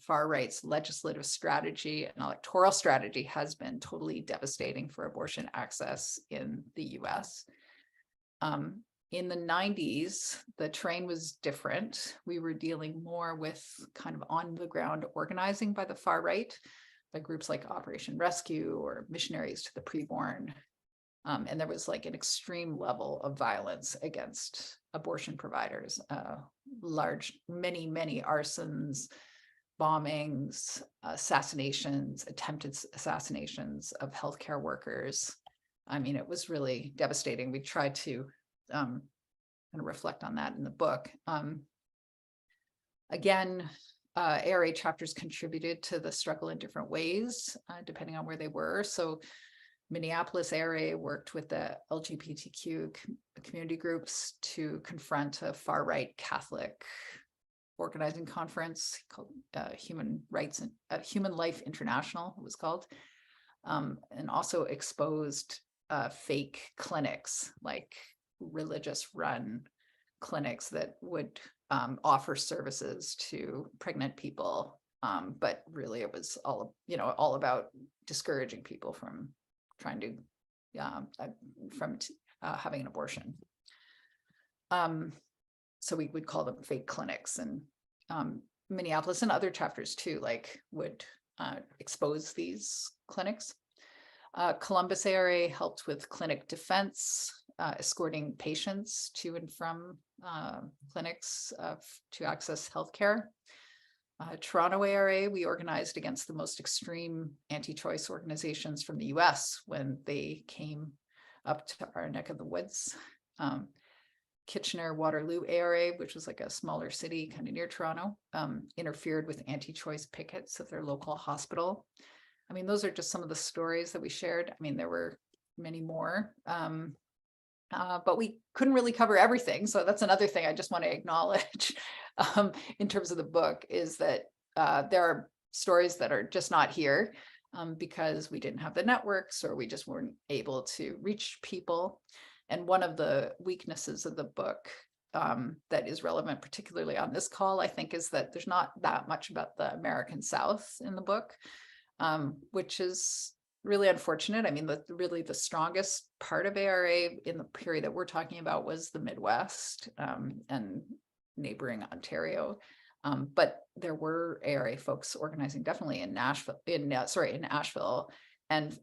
Speaker 4: far right's legislative strategy and electoral strategy has been totally devastating for abortion access in the US. In the 90s, the terrain was different. We were dealing more with kind of on the ground organizing by the far right, by groups like Operation Rescue or Missionaries to the Preborn. And there was like an extreme level of violence against abortion providers, many arsons, bombings, assassinations, attempted assassinations of healthcare workers. I mean, it was really devastating. We tried to kind of reflect on that in the book. Again, ARA chapters contributed to the struggle in different ways, depending on where they were. So Minneapolis ARA worked with the LGBTQ community groups to confront a far-right Catholic organizing conference called Human Life International, it was called, and also exposed fake clinics, like religious-run clinics that would offer services to pregnant people, but really it was all about discouraging people from trying to having an abortion. So we would call them fake clinics, and Minneapolis and other chapters too, like would expose these clinics. Columbus ARA helped with clinic defense, escorting patients to and from clinics to access healthcare. Toronto ARA, we organized against the most extreme anti-choice organizations from the US when they came up to our neck of the woods. Kitchener-Waterloo ARA, which was like a smaller city kind of near Toronto, interfered with anti-choice pickets at their local hospital. I mean, those are just some of the stories that we shared. I mean, there were many more, but we couldn't really cover everything. So that's another thing I just want to acknowledge in terms of the book, is that there are stories that are just not here because we didn't have the networks, or we just weren't able to reach people. And one of the weaknesses of the book that is relevant, particularly on this call, I think, is that there's not that much about the American South in the book, which is really unfortunate. I mean, really the strongest part of ARA in the period that we're talking about was the Midwest and neighboring Ontario. But there were ARA folks organizing definitely in Asheville and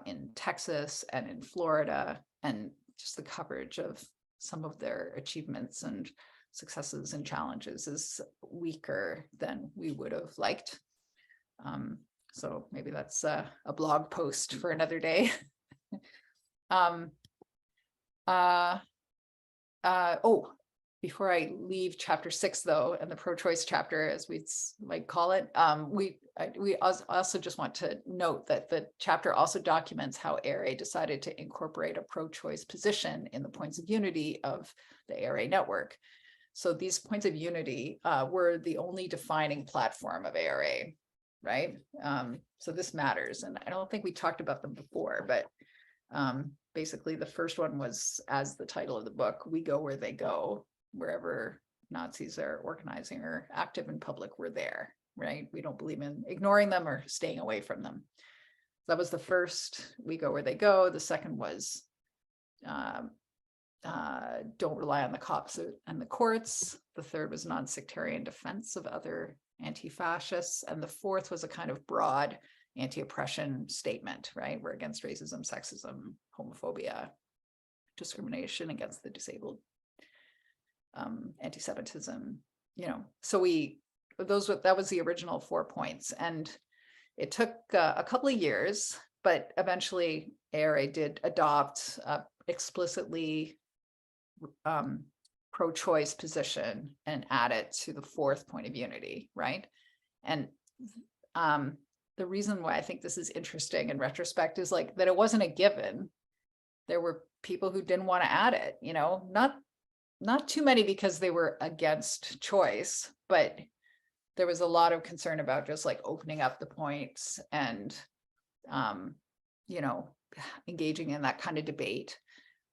Speaker 4: in Texas and in Florida, and just the coverage of some of their achievements and successes and challenges is weaker than we would have liked. So maybe that's a blog post for another day. Before I leave chapter 6, though, and the pro-choice chapter, as we might call it, we also just want to note that the chapter also documents how ARA decided to incorporate a pro-choice position in the points of unity of the ARA network. So these points of unity were the only defining platform of ARA, right? So this matters, and I don't think we talked about them before, but basically the first one was, as the title of the book, "We go where they go." Wherever Nazis are organizing or active in public, we're there, right? We don't believe in ignoring them or staying away from them. That was the first, we go where they go. The second was don't rely on the cops and the courts. The third was non-sectarian defense of other anti-fascists. And the fourth was a kind of broad anti-oppression statement, right? We're against racism, sexism, homophobia, discrimination against the disabled, anti-Semitism, so that was the original 4 points, and it took a couple of years, but eventually ARA did adopt a explicitly pro-choice position and add it to the 4th point of unity, right? And the reason why I think this is interesting in retrospect is like that it wasn't a given. There were people who didn't want to add it, not too many because they were against choice, but there was a lot of concern about just like opening up the points and, engaging in that kind of debate.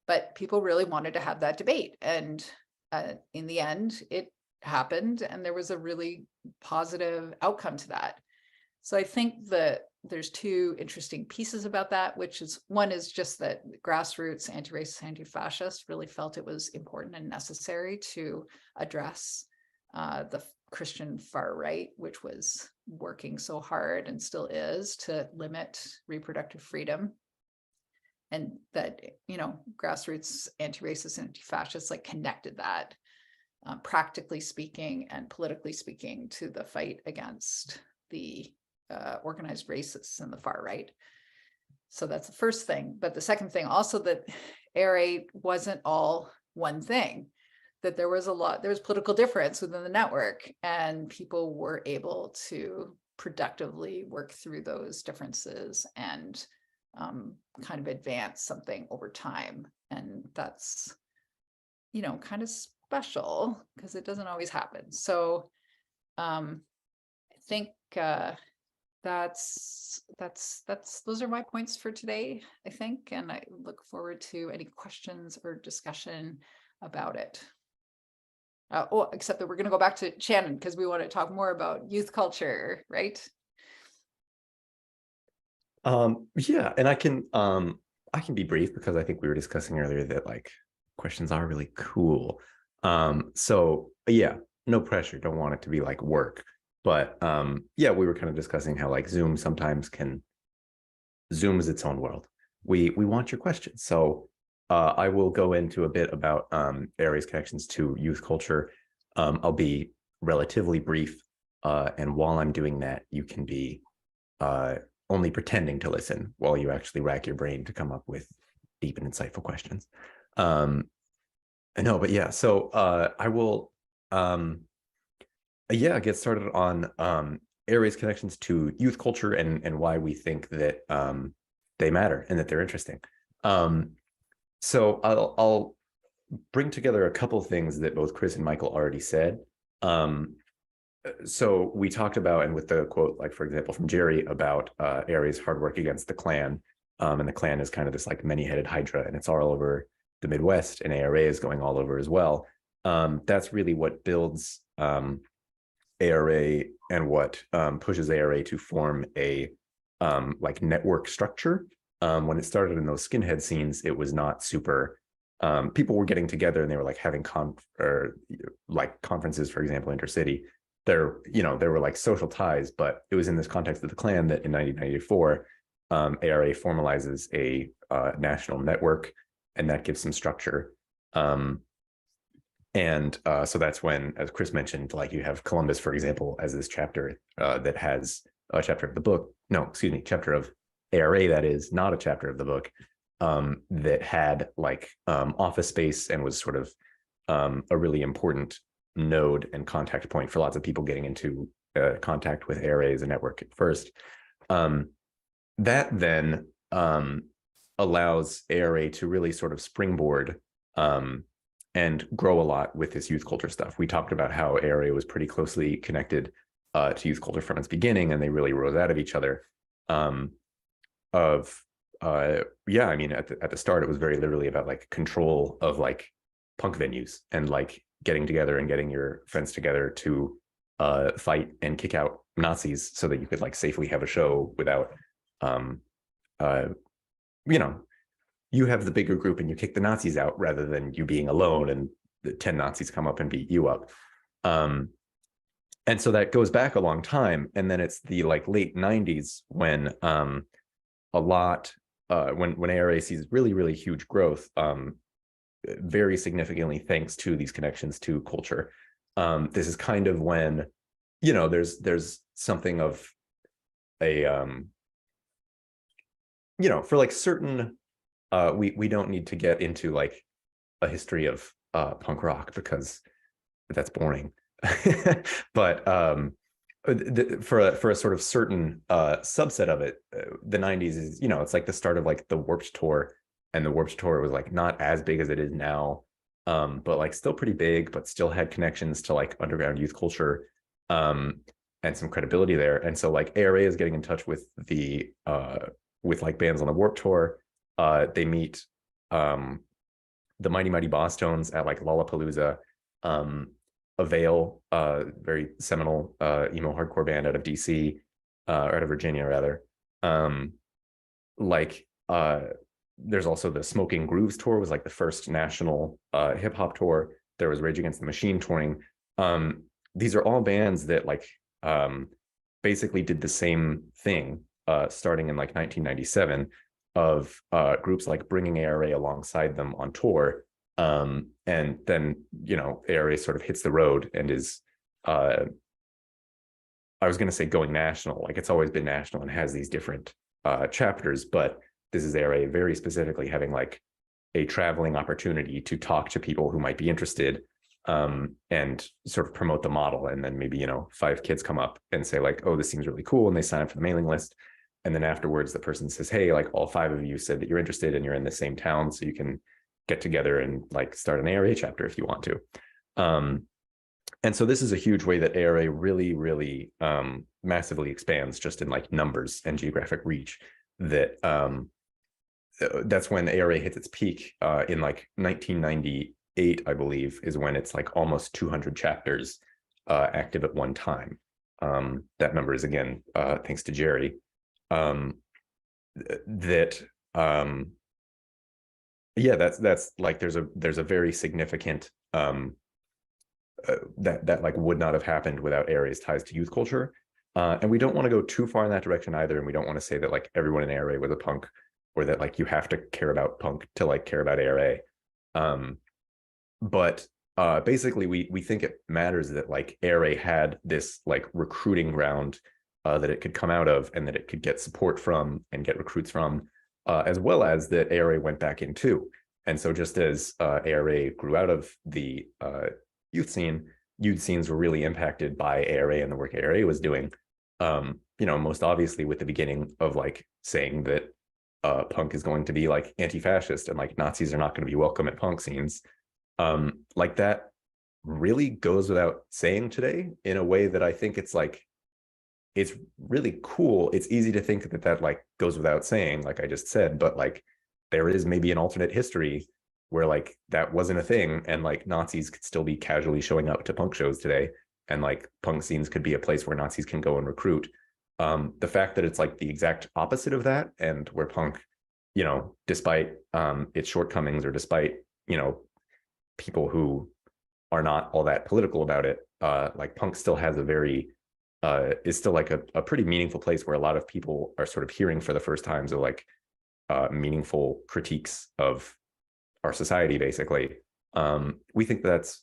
Speaker 4: But people really wanted to have that debate. And in the end, it happened, and there was a really positive outcome to that. So I think that there's 2 interesting pieces about that, which is, one is just that grassroots anti-racist, anti-fascist really felt it was important and necessary to address the Christian far right, which was working so hard and still is to limit reproductive freedom. and that, you know, grassroots anti-racist and anti-fascist like connected that practically speaking and politically speaking to the fight against the organized racists and the far right. So that's the first thing. But the second thing also, that ARA wasn't all one thing, that there was political difference within the network, and people were able to productively work through those differences and kind of advance something over time. And that's, you know, kind of special because it doesn't always happen. So I think those are my points for today, I think, and I look forward to any questions or discussion about it. Except that we're going to go back to Shannon because we want to talk more about youth culture, right?
Speaker 2: Yeah, and I can be brief because I think we were discussing earlier that like questions are really cool. So yeah, no pressure, don't want it to be like work. But yeah, we were kind of discussing how like Zoom sometimes Zoom is its own world. We want your questions. So I will go into a bit about ARA's connections to youth culture. I'll be relatively brief. And while I'm doing that, you can be only pretending to listen while you actually rack your brain to come up with deep and insightful questions. No, but yeah, so I will get started on ARA's connections to youth culture and why we think that they matter and that they're interesting. So I'll bring together a couple of things that both Chris and Michael already said. So we talked about, and with the quote, like, for example, from Jerry about ARA's hard work against the Klan, and the Klan is kind of this like many-headed hydra, and it's all over the Midwest, and ARA is going all over as well. That's really what builds ARA and what pushes ARA to form a like network structure. When it started in those skinhead scenes, it was not super. People were getting together and they were like having conferences, for example, intercity. There were like social ties, but it was in this context of the Klan that in 1994, ARA formalizes a national network, and that gives some structure. So that's when, as Chris mentioned, like you have Columbus, for example, as this chapter that has a chapter of the book. No, excuse me, chapter of ARA that is not a chapter of the book, that had like office space and was sort of a really important node and contact point for lots of people getting into contact with ARA as a network at first. That then allows ARA to really sort of springboard and grow a lot with this youth culture stuff. We talked about how ARA was pretty closely connected to youth culture from its beginning, and they really rose out of each other. I mean, at the start, it was very literally about like control of like punk venues and like getting together and getting your friends together to fight and kick out Nazis so that you could like safely have a show without, you have the bigger group and you kick the Nazis out rather than you being alone and the 10 Nazis come up and beat you up. And so that goes back a long time. And then it's the like late 90s when when ARA sees really, really huge growth, very significantly thanks to these connections to culture. This is kind of when, there's something of a, for like certain, we don't need to get into like a history of punk rock because that's boring. But for a sort of certain subset of it, the 90s is, it's like the start of like the Warped Tour, and the Warped Tour was like not as big as it is now, but like still pretty big, but still had connections to like underground youth culture, and some credibility there. And so like ARA is getting in touch with the with like bands on the Warped Tour. They meet the Mighty Mighty Boss Tones at like Lollapalooza. Avail, very seminal emo hardcore band out of DC, or out of Virginia rather. There's also the Smoking Grooves tour, was like the first national hip hop tour. There was Rage Against the Machine touring. These are all bands that like basically did the same thing starting in like 1997. of groups like bringing ARA alongside them on tour. And then, ARA sort of hits the road and is, I was going to say going national, like it's always been national and has these different chapters, but this is ARA very specifically having like a traveling opportunity to talk to people who might be interested, and sort of promote the model. And then maybe, 5 kids come up and say like, oh, this seems really cool. And they sign up for the mailing list. And then afterwards, the person says, hey, like all 5 of you said that you're interested and you're in the same town, so you can get together and like start an ARA chapter if you want to. And so this is a huge way that ARA really, really massively expands just in like numbers and geographic reach. That's when ARA hits its peak in like 1998, I believe, is when it's like almost 200 chapters active at one time. That number is, again, thanks to Jerry. Yeah, that's like there's a very significant that like would not have happened without ARA's ties to youth culture. And we don't want to go too far in that direction either. And we don't want to say that like everyone in ARA was a punk, or that like you have to care about punk to like care about ARA. But basically we think it matters that like ARA had this like recruiting ground that it could come out of, and that it could get support from and get recruits from, as well as that ARA went back into. And so just as ARA grew out of the youth scenes were really impacted by ARA and the work ARA was doing. Most obviously with the beginning of like saying that punk is going to be like anti-fascist and like Nazis are not going to be welcome at punk scenes. Like that really goes without saying today, in a way that I think it's like, it's really cool. It's easy to think that like goes without saying, like I just said, but like there is maybe an alternate history where like that wasn't a thing, and like Nazis could still be casually showing up to punk shows today, and like punk scenes could be a place where Nazis can go and recruit. The fact that it's like the exact opposite of that, and where punk, despite its shortcomings, or despite, people who are not all that political about it, like punk still has a very is still like a pretty meaningful place where a lot of people are sort of hearing for the first time, so like meaningful critiques of our society, basically. We think that's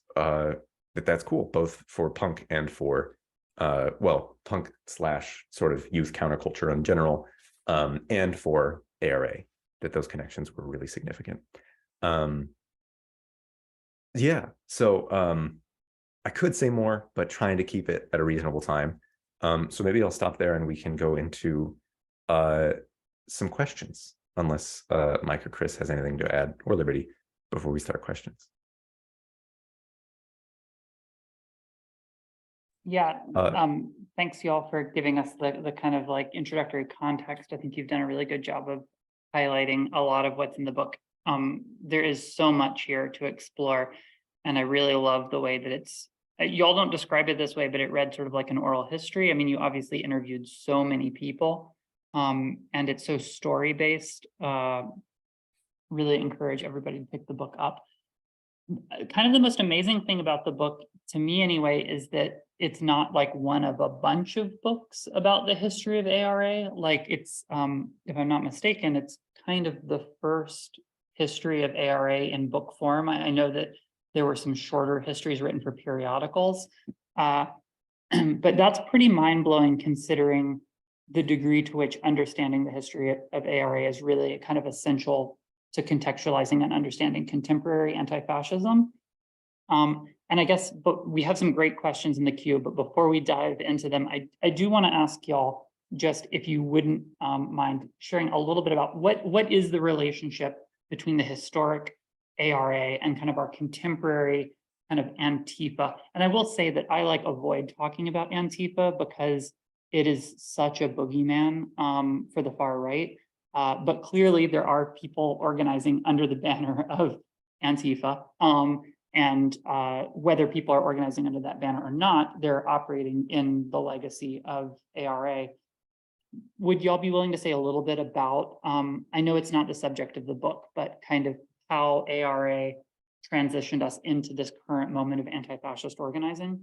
Speaker 2: cool, both for punk and for punk / sort of youth counterculture in general, and for ARA, that those connections were really significant. So I could say more, but trying to keep it at a reasonable time. So maybe I'll stop there and we can go into some questions, unless Mike or Chris has anything to add, or Liberty, before we start questions.
Speaker 1: Yeah, thanks y'all for giving us the kind of like introductory context. I think you've done a really good job of highlighting a lot of what's in the book. There is so much here to explore, and I really love the way that it's, y'all don't describe it this way, but it read sort of like an oral history. I mean, you obviously interviewed so many people, and it's so story-based. Really encourage everybody to pick the book up. Kind of the most amazing thing about the book, to me anyway, is that it's not like one of a bunch of books about the history of ARA. Like it's, if I'm not mistaken, it's kind of the first history of ARA in book form. I know that there were some shorter histories written for periodicals, but that's pretty mind-blowing considering the degree to which understanding the history of ARA is really kind of essential to contextualizing and understanding contemporary anti-fascism. And I guess, but we have some great questions in the queue, but before we dive into them, I do want to ask y'all, just if you wouldn't mind sharing a little bit about what is the relationship between the historic ARA and kind of our contemporary kind of Antifa. And I will say that I like avoid talking about Antifa because it is such a boogeyman for the far right. But clearly there are people organizing under the banner of Antifa. And whether people are organizing under that banner or not, they're operating in the legacy of ARA. Would y'all be willing to say a little bit about, I know it's not the subject of the book, but kind of how ARA transitioned us into this current moment of anti-fascist organizing?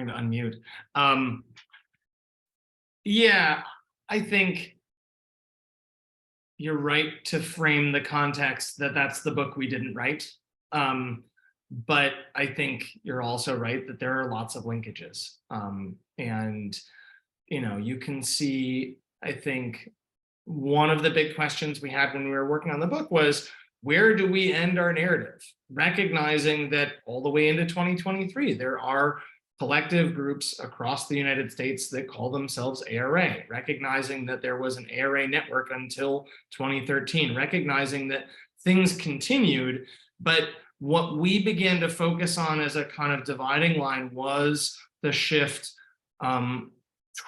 Speaker 3: trying to unmute. Yeah, I think you're right to frame the context that that's the book we didn't write. But I think you're also right that there are lots of linkages. And, you can see, I think, one of the big questions we had when we were working on the book was, where do we end our narrative? Recognizing that all the way into 2023, there are collective groups across the United States that call themselves ARA, recognizing that there was an ARA network until 2013, recognizing that things continued, but what we began to focus on as a kind of dividing line was the shift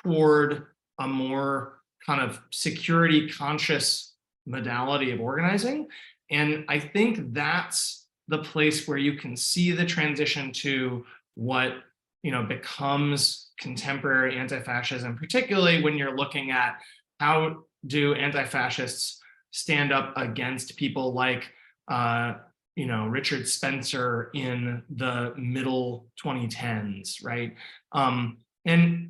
Speaker 3: toward a more kind of security conscious modality of organizing. And I think that's the place where you can see the transition to what becomes contemporary anti-fascism, particularly when you're looking at how do anti-fascists stand up against people like Richard Spencer in the middle 2010s, right? And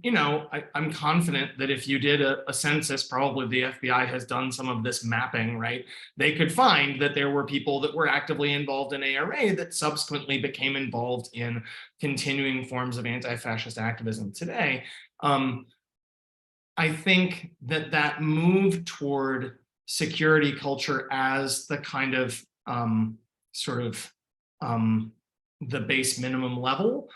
Speaker 3: I'm confident that if you did a census, probably the FBI has done some of this mapping, right? They could find that there were people that were actively involved in ARA that subsequently became involved in continuing forms of anti-fascist activism today. I think that move toward security culture as the kind of the base minimum level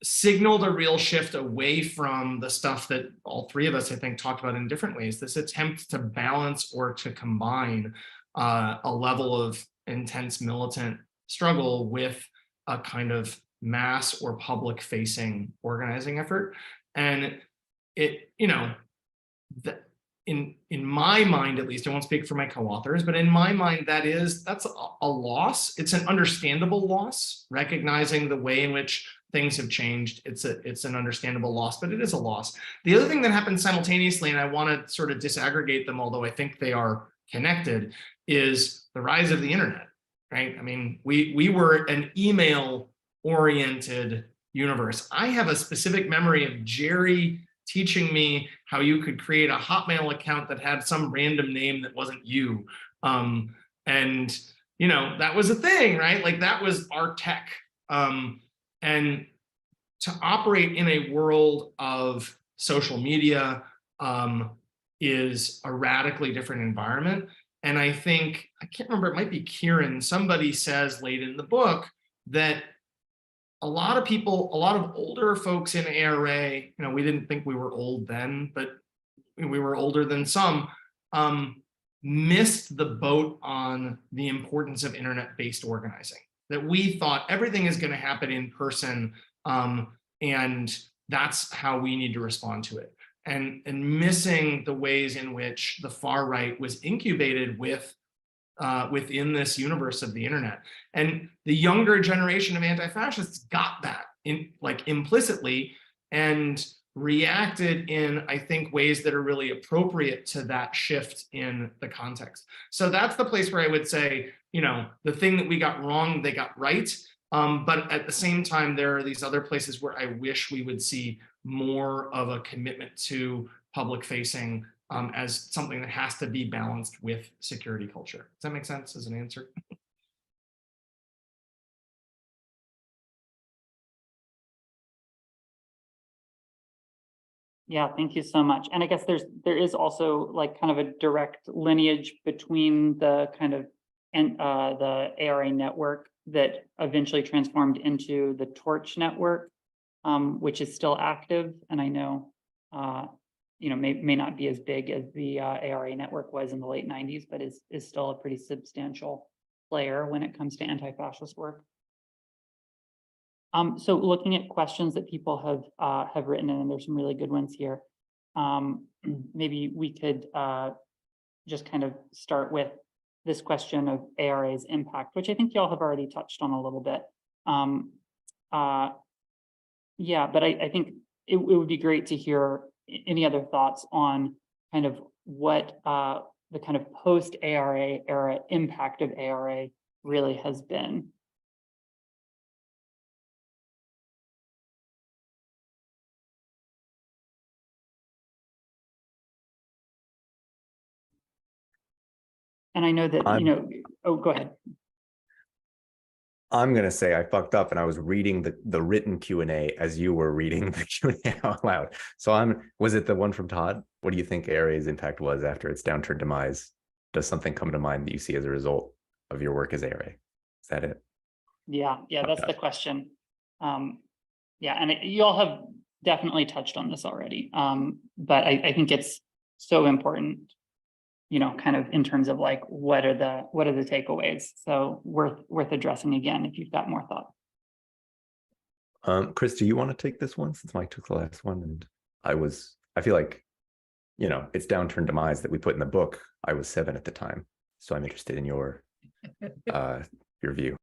Speaker 3: signaled a real shift away from the stuff that all three of us, I think, talked about in different ways, this attempt to balance or to combine a level of intense militant struggle with a kind of mass or public facing organizing effort. And it, in my mind, at least, I won't speak for my co-authors, but in my mind, that's a loss. It's an understandable loss, recognizing the way in which things have changed. It's an understandable loss, but it is a loss. The other thing that happened simultaneously, and I want to sort of disaggregate them, although I think they are connected, is the rise of the internet, right? I mean, we were an email-oriented universe. I have a specific memory of Jerry teaching me how you could create a Hotmail account that had some random name that wasn't you. And, that was a thing, right? Like that was our tech. And to operate in a world of social media is a radically different environment. And I think, I can't remember, it might be Kieran, somebody says late in the book that a lot of people, a lot of older folks in ARA, we didn't think we were old then, but we were older than some, missed the boat on the importance of internet-based organizing. That we thought everything is going to happen in person, and that's how we need to respond to it. And missing the ways in which the far right was incubated within this universe of the internet. And the younger generation of anti-fascists got that implicitly and reacted in, I think, ways that are really appropriate to that shift in the context. So that's the place where I would say, the thing that we got wrong, they got right. But at the same time, there are these other places where I wish we would see more of a commitment to public facing as something that has to be balanced with security culture. Does that make sense as an answer?
Speaker 1: Yeah, thank you so much. And I guess there is also like kind of a direct lineage between the kind of the ARA network that eventually transformed into the Torch network, which is still active. And I know, may not be as big as the ARA network was in the late 90s, but is still a pretty substantial player when it comes to anti-fascist work. So looking at questions that people have written in, and there's some really good ones here. Maybe we could just kind of start with this question of ARA's impact, which I think y'all have already touched on a little bit. Yeah, but I think it would be great to hear any other thoughts on kind of what the kind of post-ARA era impact of ARA really has been. And I know that, you
Speaker 2: I'm-
Speaker 1: know, oh, go ahead.
Speaker 2: I'm gonna say I fucked up and I was reading the written Q&A as you were reading the Q&A out loud. So was it the one from Todd? What do you think ARA's impact was after its downturn demise? Does something come to mind that you see as a result of your work as ARA? Is that it?
Speaker 1: Yeah, that's the question. Yeah, and you all have definitely touched on this already. But I think it's so important, you know, kind of in terms of like, what are the takeaways? So worth addressing again, if you've got more thought.
Speaker 2: Chris, do you want to take this one since Mike took the last one? And I feel like, you know, it's downturn demise that we put in the book. I was 7 at the time. So I'm interested in your view.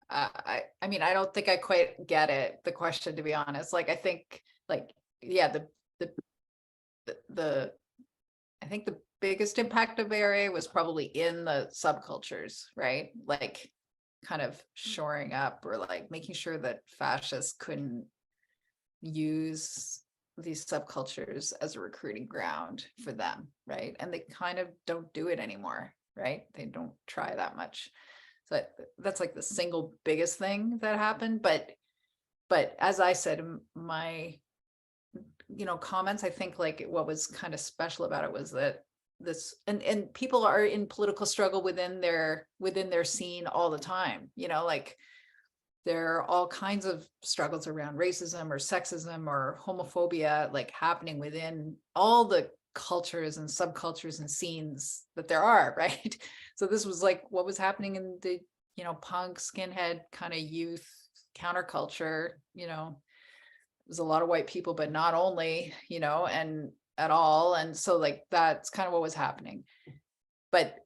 Speaker 4: I mean, I don't think I quite get it, the question, to be honest. Like, I think, like, yeah, I think the biggest impact of ARA was probably in the subcultures, right? Like, kind of shoring up, or like making sure that fascists couldn't use these subcultures as a recruiting ground for them, right? And they kind of don't do it anymore, right? They don't try that much. So that's like the single biggest thing that happened. But as I said in my, you know, comments, I think like what was kind of special about it was that this, and people are in political struggle within their scene all the time, you know, like there are all kinds of struggles around racism or sexism or homophobia, like happening within all the cultures and subcultures and scenes that there are, right? So this was like what was happening in the, you know, punk, skinhead kind of youth counterculture, you know. There's a lot of white people, but not only, you know, and at all. And so like, that's kind of what was happening. But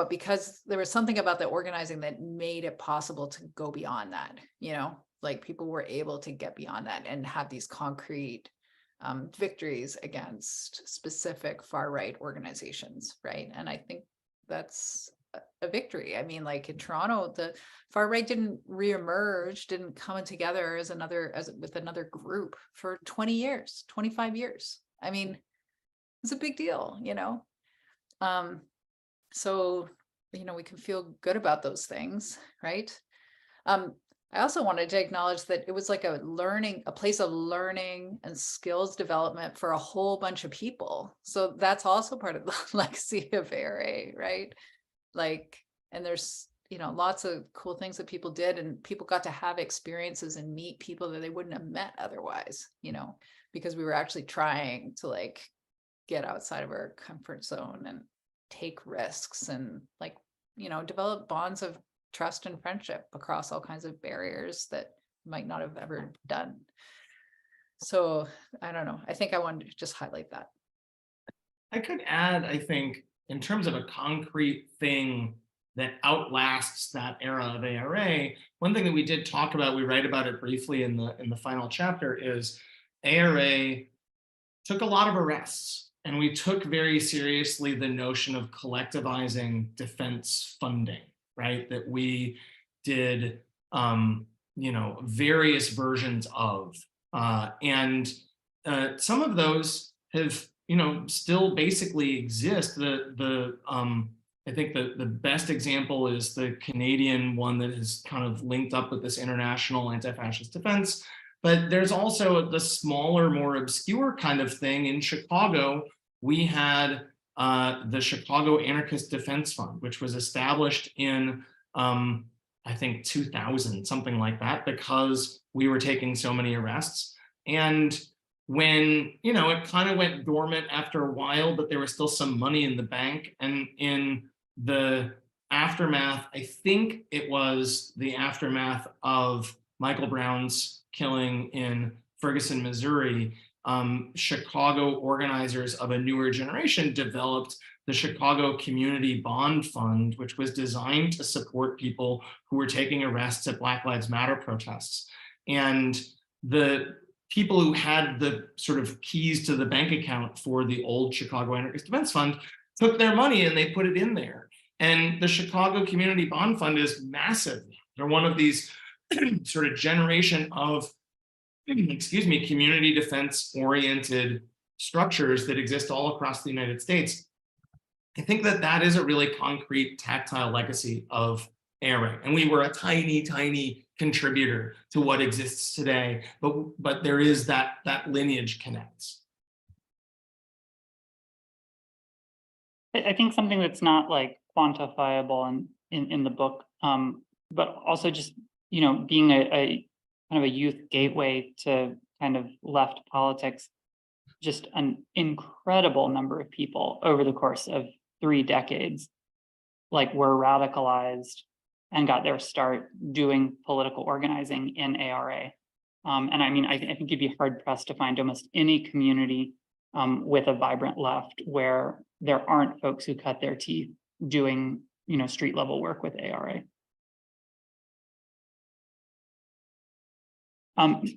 Speaker 4: because there was something about the organizing that made it possible to go beyond that, you know, like people were able to get beyond that and have these concrete victories against specific far-right organizations, right? And I think that's a victory. I mean, like in Toronto, the far right didn't reemerge, didn't come together with another group for 20 years, 25 years. I mean, it's a big deal, you know? So, you know, we can feel good about those things, right? I also wanted to acknowledge that it was like a place of learning and skills development for a whole bunch of people. So that's also part of the legacy of ARA, right? Like, and there's, you know, lots of cool things that people did, and people got to have experiences and meet people that they wouldn't have met otherwise, you know, because we were actually trying to like get outside of our comfort zone and take risks and like, you know, develop bonds of trust and friendship across all kinds of barriers that might not have ever done. So I don't know. I think I wanted to just highlight that.
Speaker 3: I could add, I think, in terms of a concrete thing that outlasts that era of ARA, one thing that we did talk about, we write about it briefly in the final chapter, is ARA took a lot of arrests, and we took very seriously the notion of collectivizing defense funding, right? That we did, you know, various versions of, and some of those have, you know, still basically exist. I think the best example is the Canadian one that is kind of linked up with this international anti-fascist defense. But there's also the smaller, more obscure kind of thing. In Chicago, we had the Chicago Anarchist Defense Fund, which was established in, I think, 2000, something like that, because we were taking so many arrests. And when, you know, it kind of went dormant after a while, but there was still some money in the bank. And in the aftermath, I think it was the aftermath of Michael Brown's killing in Ferguson, Missouri, Chicago organizers of a newer generation developed the Chicago Community Bond Fund, which was designed to support people who were taking arrests at Black Lives Matter protests. And the people who had the sort of keys to the bank account for the old Chicago Anarchist Defense Fund took their money and they put it in there. And the Chicago Community Bond Fund is massive. They're one of these sort of generation of, excuse me, community defense oriented structures that exist all across the United States. I think that that is a really concrete, tactile legacy of ARA. And we were a tiny, tiny contributor to what exists today, but there is that lineage connects.
Speaker 1: I think something that's not like quantifiable in the book, but also just, you know, being a kind of a youth gateway to kind of left politics, just an incredible number of people over the course of 3 decades, like, were radicalized and got their start doing political organizing in ARA. And I mean, I think you'd be hard pressed to find almost any community with a vibrant left where there aren't folks who cut their teeth doing, you know, street level work with ARA.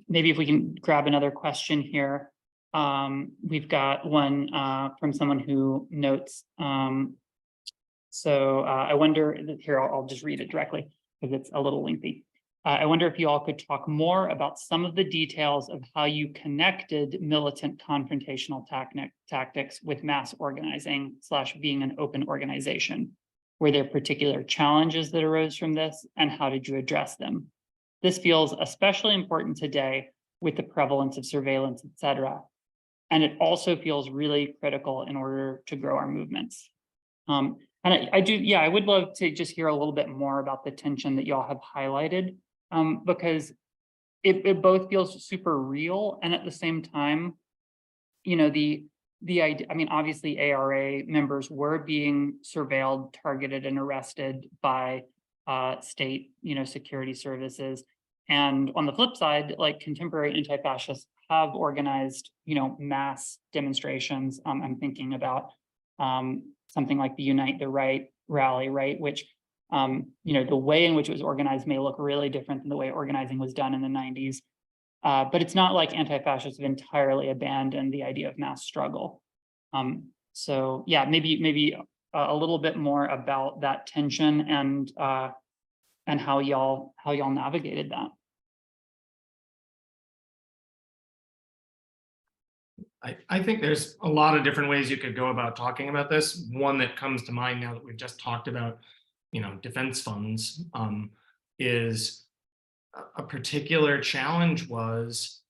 Speaker 1: Maybe if we can grab another question here. We've got one from someone who notes, I wonder, here, I'll just read it directly because it's a little lengthy. I wonder if you all could talk more about some of the details of how you connected militant confrontational tactics with mass organizing / being an open organization. Were there particular challenges that arose from this, and how did you address them? This feels especially important today with the prevalence of surveillance, et cetera. And it also feels really critical in order to grow our movements. And I would love to just hear a little bit more about the tension that y'all have highlighted, because it both feels super real, and at the same time, you know, the idea, I mean, obviously ARA members were being surveilled, targeted, and arrested by state, you know, security services. And on the flip side, like, contemporary anti-fascists have organized, you know, mass demonstrations. I'm thinking about something like the Unite the Right rally, right? Which, you know, the way in which it was organized may look really different than the way organizing was done in the 90s. But it's not like anti-fascists have entirely abandoned the idea of mass struggle. So yeah, maybe a little bit more about that tension and how y'all navigated that.
Speaker 3: I think there's a lot of different ways you could go about talking about this. One that comes to mind now that we've just talked about, you know, defense funds, is a particular challenge was,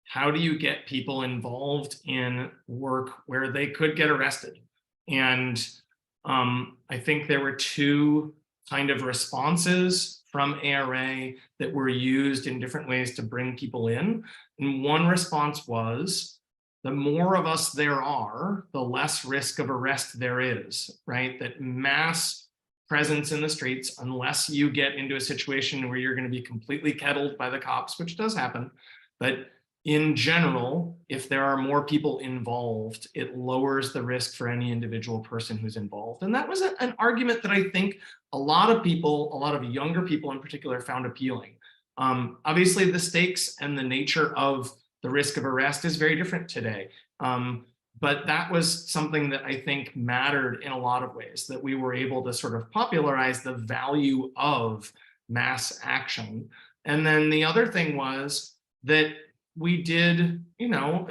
Speaker 3: how do you get people involved in work where they could get arrested? And I think there were 2 kind of responses from ARA that were used in different ways to bring people in. And one response was, the more of us there are, the less risk of arrest there is, right? That mass presence in the streets, unless you get into a situation where you're going to be completely kettled by the cops, which does happen, but in general, if there are more people involved, it lowers the risk for any individual person who's involved. And that was an argument that I think a lot of people, a lot of younger people in particular, found appealing. Obviously, the stakes and the nature of the risk of arrest is very different today. But that was something that I think mattered in a lot of ways, that we were able to sort of popularize the value of mass action. And then the other thing was that we did, you know,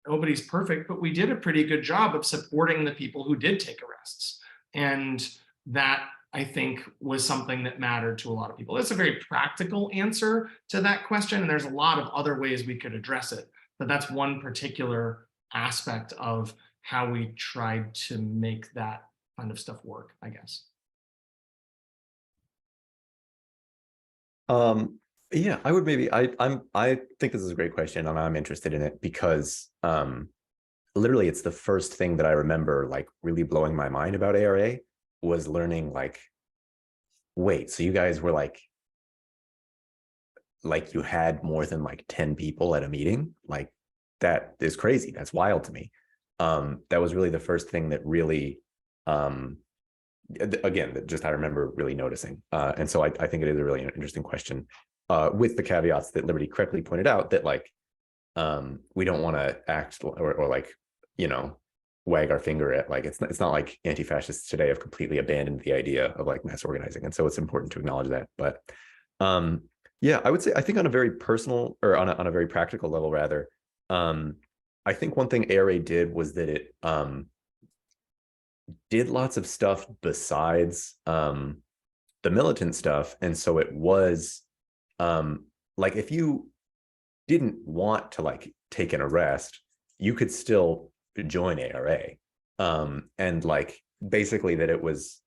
Speaker 3: nobody's perfect, but we did a pretty good job of supporting the people who did take arrests. And that, I think, was something that mattered to a lot of people. That's a very practical answer to that question, and there's a lot of other ways we could address it, but that's one particular aspect of how we tried to make that kind of stuff work, I guess.
Speaker 2: Yeah, I would maybe, I think this is a great question, and I'm interested in it because literally it's the first thing that I remember like really blowing my mind about ARA was learning like, wait, so you guys were like you had more than like 10 people at a meeting? Like, that is crazy. That's wild to me. That was really the first thing that really, again, that just I remember really noticing. And so I think it is a really interesting question, with the caveats that Liberty correctly pointed out, that like, we don't want to act or like, you know, wag our finger at, like, it's not like anti-fascists today have completely abandoned the idea of like mass organizing. And so it's important to acknowledge that. But yeah, I would say, I think on a very personal, or on a very practical level rather, I think one thing ARA did was that it did lots of stuff besides the militant stuff. And so it was like, if you didn't want to like take an arrest, you could still join ARA. And like basically that it was,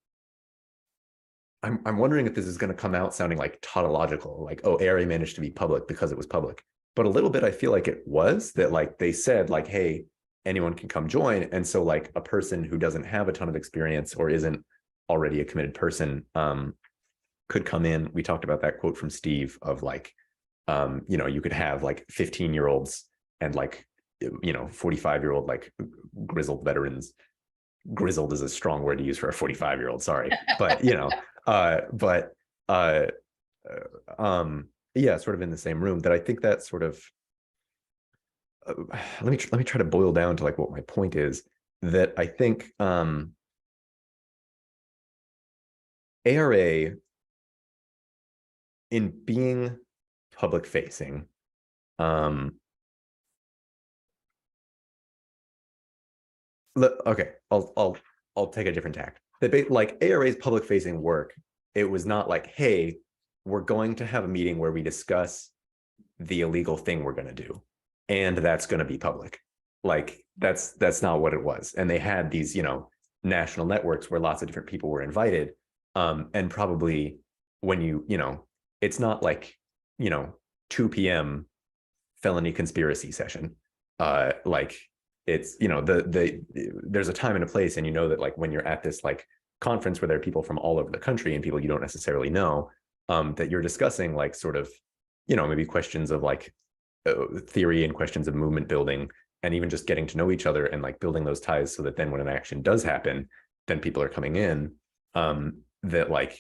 Speaker 2: I'm wondering if this is going to come out sounding like tautological, like, oh, ARA managed to be public because it was public. But a little bit, I feel like it was that like they said like, hey, anyone can come join. And so like a person who doesn't have a ton of experience or isn't already a committed person could come in. We talked about that quote from Steve of like, you know, you could have like 15-year-olds and like, you know, 45-year-old like grizzled veterans. Grizzled is a strong word to use for a 45-year-old, sorry. But, you know, yeah, sort of in the same room. That I think that sort of let me try to boil down to like what my point is. That I think ARA, in being public facing, okay, I'll take a different tack. That like ARA's public facing work, it was not like, hey, we're going to have a meeting where we discuss the illegal thing we're going to do, and that's going to be public. Like that's not what it was. And they had these, you know, national networks where lots of different people were invited. And probably when you know, it's not like, you know, 2 p.m. felony conspiracy session. Like it's, you know, there's a time and a place, and you know that like when you're at this like conference where there are people from all over the country and people you don't necessarily know, that you're discussing like sort of, you know, maybe questions of like theory and questions of movement building, and even just getting to know each other and like building those ties so that then when an action does happen, then people are coming in. That like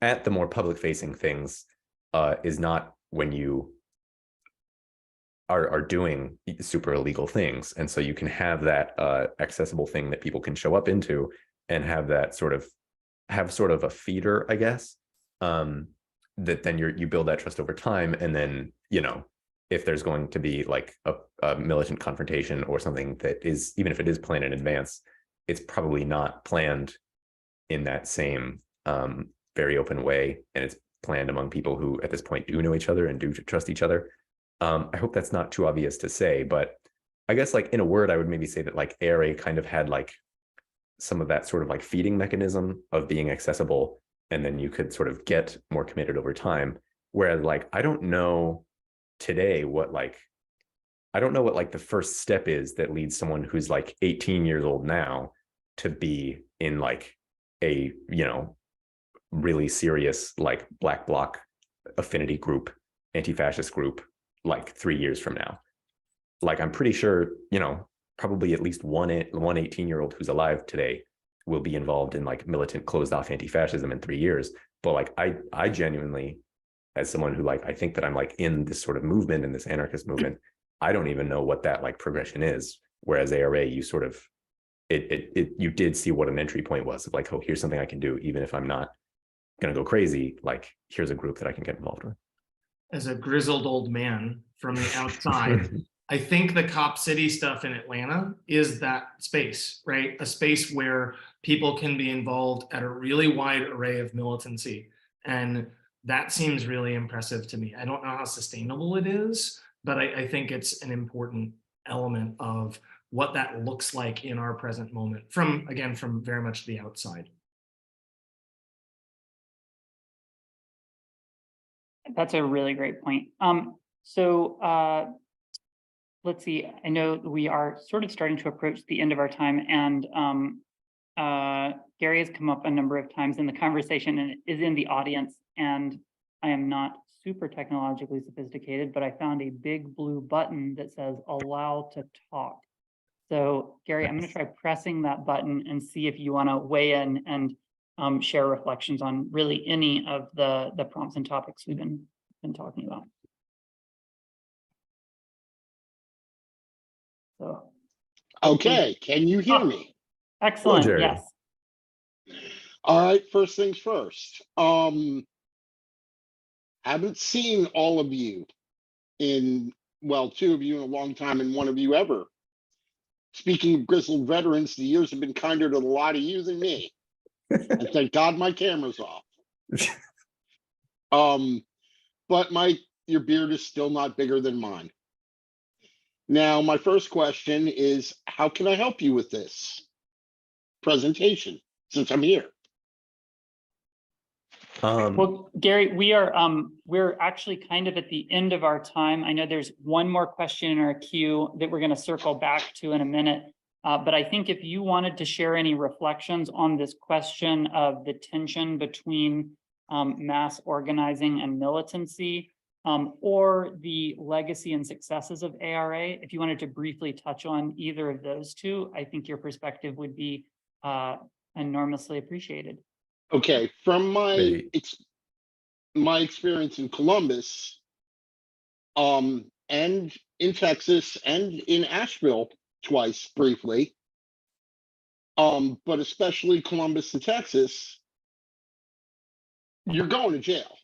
Speaker 2: at the more public facing things is not when you are doing super illegal things. And so you can have that accessible thing that people can show up into and have that sort of a feeder, I guess, that then you build that trust over time. And then, you know, if there's going to be like a militant confrontation or something that is, even if it is planned in advance, it's probably not planned in that same very open way. And it's planned among people who at this point do know each other and do trust each other. I hope that's not too obvious to say, but I guess like in a word, I would maybe say that like ARA kind of had like some of that sort of like feeding mechanism of being accessible, and then you could sort of get more committed over time. Whereas like, I don't know today what like the first step is that leads someone who's like 18 years old now to be in like a, you know, really serious like black bloc affinity group, anti-fascist group, like 3 years from now. Like, I'm pretty sure, you know, probably at least one 18-year-old who's alive today will be involved in like militant closed off anti-fascism in 3 years. But like, I genuinely, as someone who like, I think that I'm like in this sort of movement, in this anarchist movement, I don't even know what that like progression is. Whereas ARA, you sort of, you did see what an entry point was of like, oh, here's something I can do, even if I'm not going to go crazy. Like, here's a group that I can get involved with.
Speaker 3: As a grizzled old man from the outside, I think the Cop City stuff in Atlanta is that space, right? A space where people can be involved at a really wide array of militancy. And that seems really impressive to me. I don't know how sustainable it is, but I think it's an important element of what that looks like in our present moment from very much the outside.
Speaker 1: That's a really great point. Let's see, I know we are sort of starting to approach the end of our time, and Gary has come up a number of times in the conversation and is in the audience, and I am not super technologically sophisticated, but I found a big blue button that says allow to talk. So Gary, I'm going to try pressing that button and see if you want to weigh in and share reflections on really any of the prompts and topics we've been talking about. So,
Speaker 5: okay, can you hear me?
Speaker 1: Excellent.
Speaker 2: Hello, Jerry.
Speaker 1: Yes.
Speaker 5: All right, first things first. Haven't seen all of you in, well, two of you in a long time and one of you ever. speaking of grizzled veterans, the years have been kinder to a lot of you than me. And thank God my camera's off. But Mike, your beard is still not bigger than mine. Now, my first question is, how can I help you with this presentation since I'm here?
Speaker 1: Well, Gary, we're actually kind of at the end of our time. I know there's one more question in our queue that we're going to circle back to in a minute. But I think if you wanted to share any reflections on this question of the tension between mass organizing and militancy, or the legacy and successes of ARA, if you wanted to briefly touch on either of those two, I think your perspective would be enormously appreciated.
Speaker 5: Okay, from my
Speaker 2: Maybe.
Speaker 5: my experience in Columbus, and in Texas and in Asheville twice briefly, but especially Columbus and Texas, you're going to jail.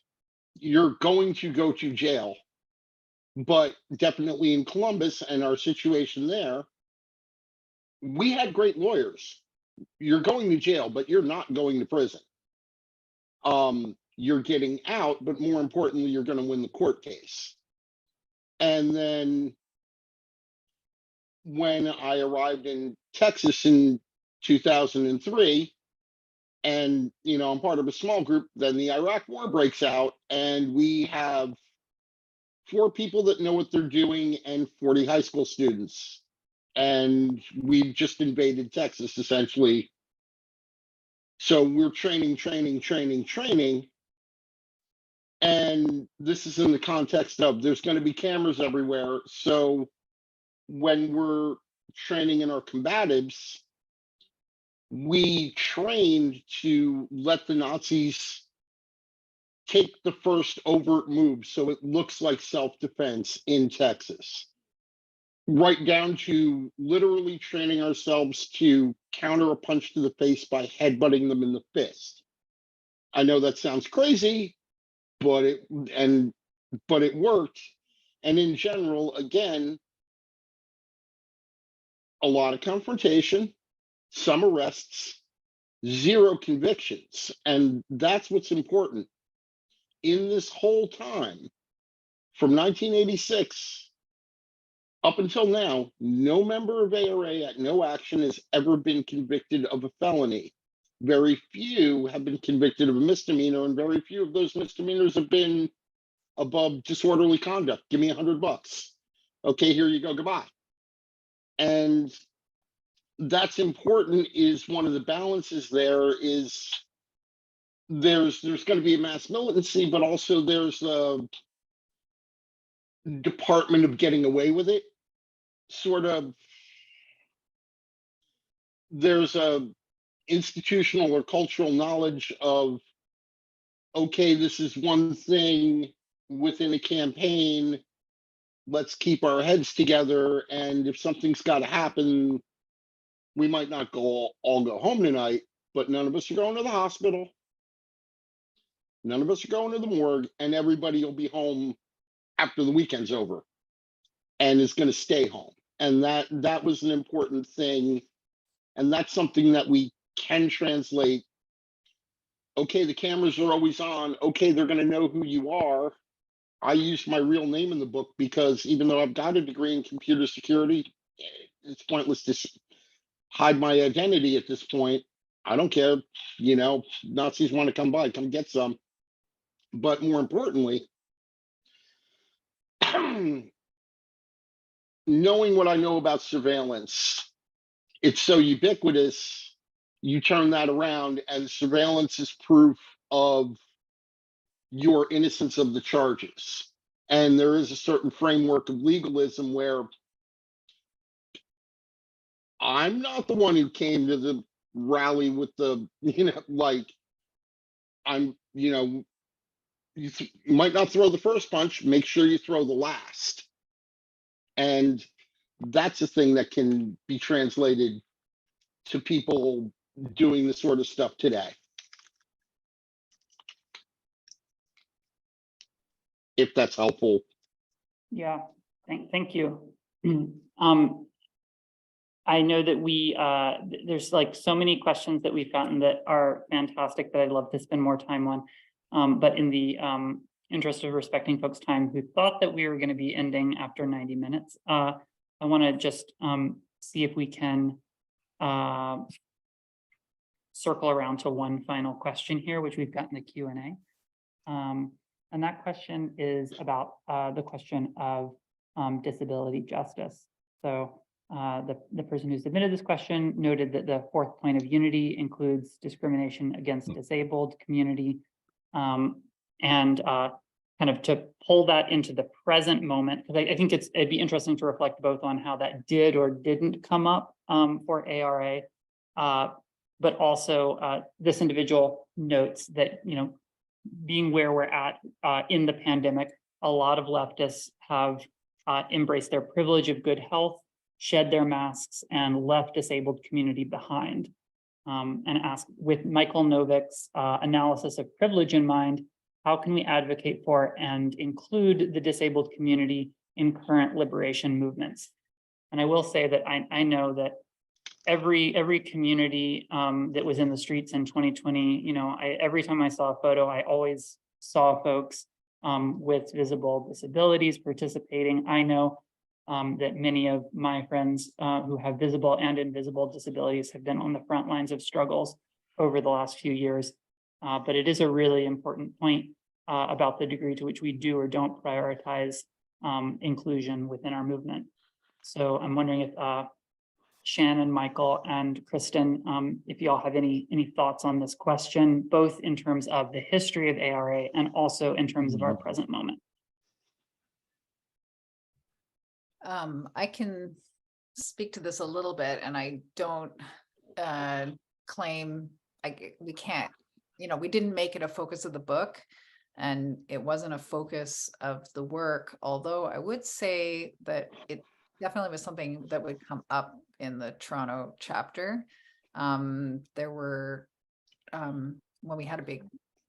Speaker 5: You're going to go to jail. But definitely in Columbus and our situation there, we had great lawyers. You're going to jail, but you're not going to prison. You're getting out, but more importantly, you're going to win the court case. And then when I arrived in Texas in 2003, and I'm part of a small group, then the Iraq War breaks out, and we have 4 people that know what they're doing and 40 high school students. And we just invaded Texas essentially. So we're training. And this is in the context of there's going to be cameras everywhere. So when we're training in our combatives, we trained to let the Nazis take the first overt move so it looks like self-defense in Texas. Right down to literally training ourselves to counter a punch to the face by headbutting them in the fist. I know that sounds crazy, but it worked. And in general, again, a lot of confrontation, some arrests, 0 convictions. And that's what's important. In this whole time, from 1986 up until now, no member of ARA at no action has ever been convicted of a felony. Very few have been convicted of a misdemeanor, and very few of those misdemeanors have been above disorderly conduct. Give me $100. Okay, here you go, goodbye. And that's important. Is one of the balances there is there's going to be a mass militancy, but also there's a department of getting away with it. Sort of, there's a institutional or cultural knowledge of, okay, this is one thing within a campaign, let's keep our heads together, and if something's got to happen, we might not all go home tonight, but none of us are going to the hospital, none of us are going to the morgue, and everybody will be home after the weekend's over and is going to stay home. And that was an important thing. And that's something that we can translate. Okay, the cameras are always on. Okay, they're going to know who you are. I used my real name in the book because even though I've got a degree in computer security, it's pointless to hide my identity at this point. I don't care. Nazis want to come by, come get some. But more importantly, knowing what I know about surveillance, it's so ubiquitous, you turn that around and surveillance is proof of your innocence of the charges. And there is a certain framework of legalism where I'm not the one who came to the rally with the, you might not throw the first punch, make sure you throw the last. And that's a thing that can be translated to people doing this sort of stuff today. If that's helpful.
Speaker 1: Yeah, thank you. I know that there's like so many questions that we've gotten that are fantastic that I'd love to spend more time on. But in the interest of respecting folks' time who thought that we were going to be ending after 90 minutes, I want to just see if we can circle around to one final question here, which we've got in the Q&A. And that question is about the question of disability justice. So the person who submitted this question noted that the fourth point of unity includes discrimination against disabled community, and kind of to pull that into the present moment, because I think it'd be interesting to reflect both on how that did or didn't come up for ARA, but also this individual notes that, you know, being where we're at in the pandemic, a lot of leftists have embraced their privilege of good health, shed their masks, and left disabled community behind. And ask, with Michael Novick's analysis of privilege in mind, how can we advocate for and include the disabled community in current liberation movements? And I will say that I know that every community that was in the streets in 2020, you know, every time I saw a photo, I always saw folks with visible disabilities participating. I know that many of my friends who have visible and invisible disabilities have been on the front lines of struggles over the last few years. But it is a really important point about the degree to which we do or don't prioritize inclusion within our movement. So I'm wondering if Shannon, Michael, and Kristen, if you all have any thoughts on this question, both in terms of the history of ARA and also in terms of our present moment.
Speaker 4: I can speak to this a little bit, and I don't claim we can't, you know, we didn't make it a focus of the book, and it wasn't a focus of the work, although I would say that it definitely was something that would come up in the Toronto chapter. There were, when we had a big,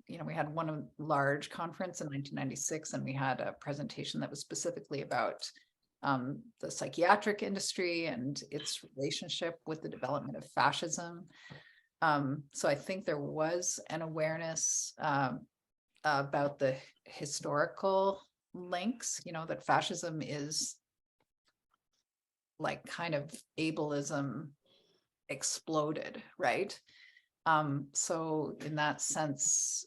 Speaker 4: you know, we had one large conference in 1996, and we had a presentation that was specifically about the psychiatric industry and its relationship with the development of fascism. So I think there was an awareness about the historical links, you know, that fascism is like kind of ableism exploded, right? So in that sense,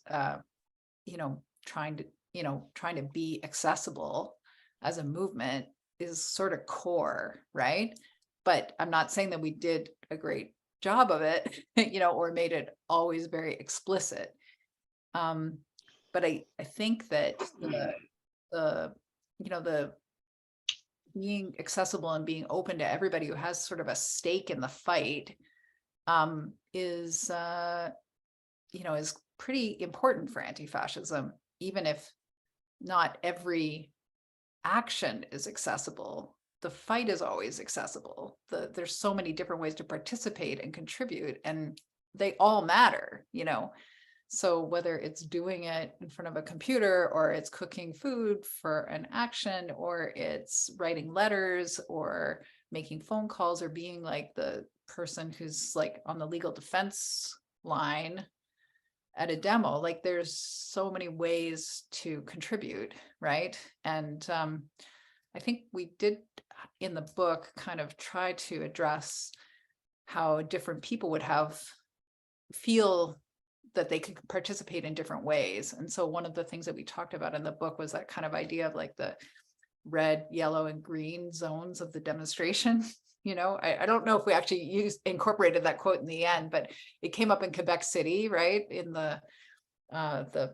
Speaker 4: you know, trying to be accessible as a movement is sort of core, right? But I'm not saying that we did a great job of it, you know, or made it always very explicit. But I think that the being accessible and being open to everybody who has sort of a stake in the fight is pretty important for anti-fascism, even if not every action is accessible. The fight is always accessible. There's so many different ways to participate and contribute, and they all matter, you know. So whether it's doing it in front of a computer, or it's cooking food for an action, or it's writing letters, or making phone calls, or being like the person who's like on the legal defense line at a demo, like there's so many ways to contribute, right? And I think we did in the book kind of try to address how different people would feel that they could participate in different ways. And so one of the things that we talked about in the book was that kind of idea of like the red, yellow, and green zones of the demonstration. You know, I don't know if we actually incorporated that quote in the end, but it came up in Quebec City, right? In the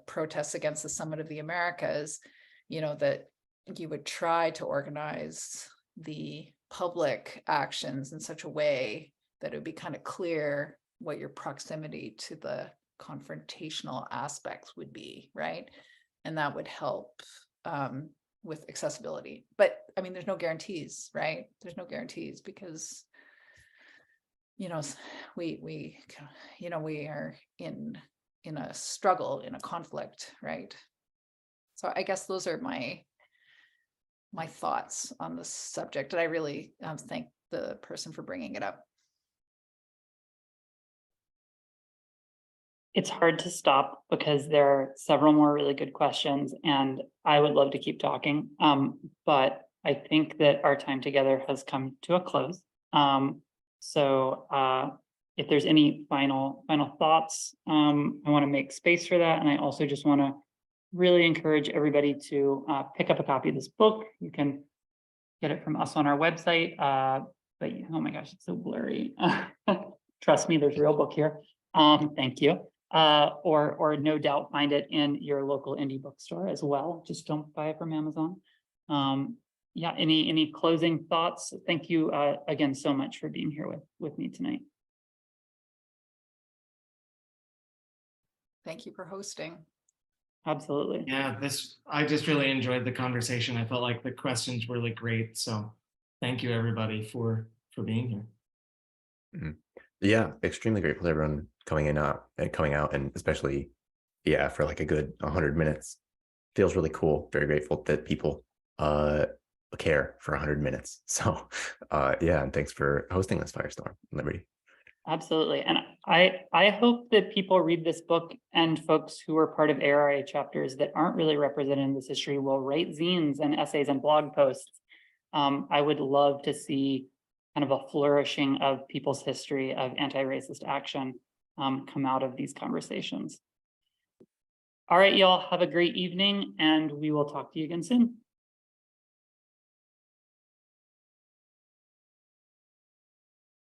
Speaker 4: protests against the Summit of the Americas, you know, that you would try to organize the public actions in such a way that it would be kind of clear what your proximity to the confrontational aspects would be, right? And that would help with accessibility. But I mean, there's no guarantees, right? There's no guarantees because, you know, we are in a struggle, in a conflict, right? So I guess those are my thoughts on this subject. And I really thank the person for bringing it up.
Speaker 1: It's hard to stop because there are several more really good questions and I would love to keep talking. But I think that our time together has come to a close. If there's any final thoughts, I want to make space for that. And I also just want to really encourage everybody to pick up a copy of this book. You can get it from us on our website. But oh my gosh, it's so blurry. Trust me, there's a real book here. Thank you. Or no doubt find it in your local indie bookstore as well. Just don't buy it from Amazon. Yeah, any closing thoughts? Thank you again so much for being here with me tonight.
Speaker 4: Thank you for hosting.
Speaker 1: Absolutely.
Speaker 3: Yeah, I just really enjoyed the conversation. I felt like the questions were really great. So thank you everybody for being here.
Speaker 2: Mm-hmm. Yeah, extremely grateful to everyone coming out, and especially, yeah, for like a good 100 minutes. Feels really cool. Very grateful that people care for 100 minutes. So yeah, and thanks for hosting this Firestorm, Liberty.
Speaker 1: Absolutely. And I hope that people read this book and folks who are part of ARIA chapters that aren't really represented in this history will write zines and essays and blog posts. I would love to see kind of a flourishing of people's history of anti-racist action come out of these conversations. All right, y'all, have a great evening and we will talk to you again soon.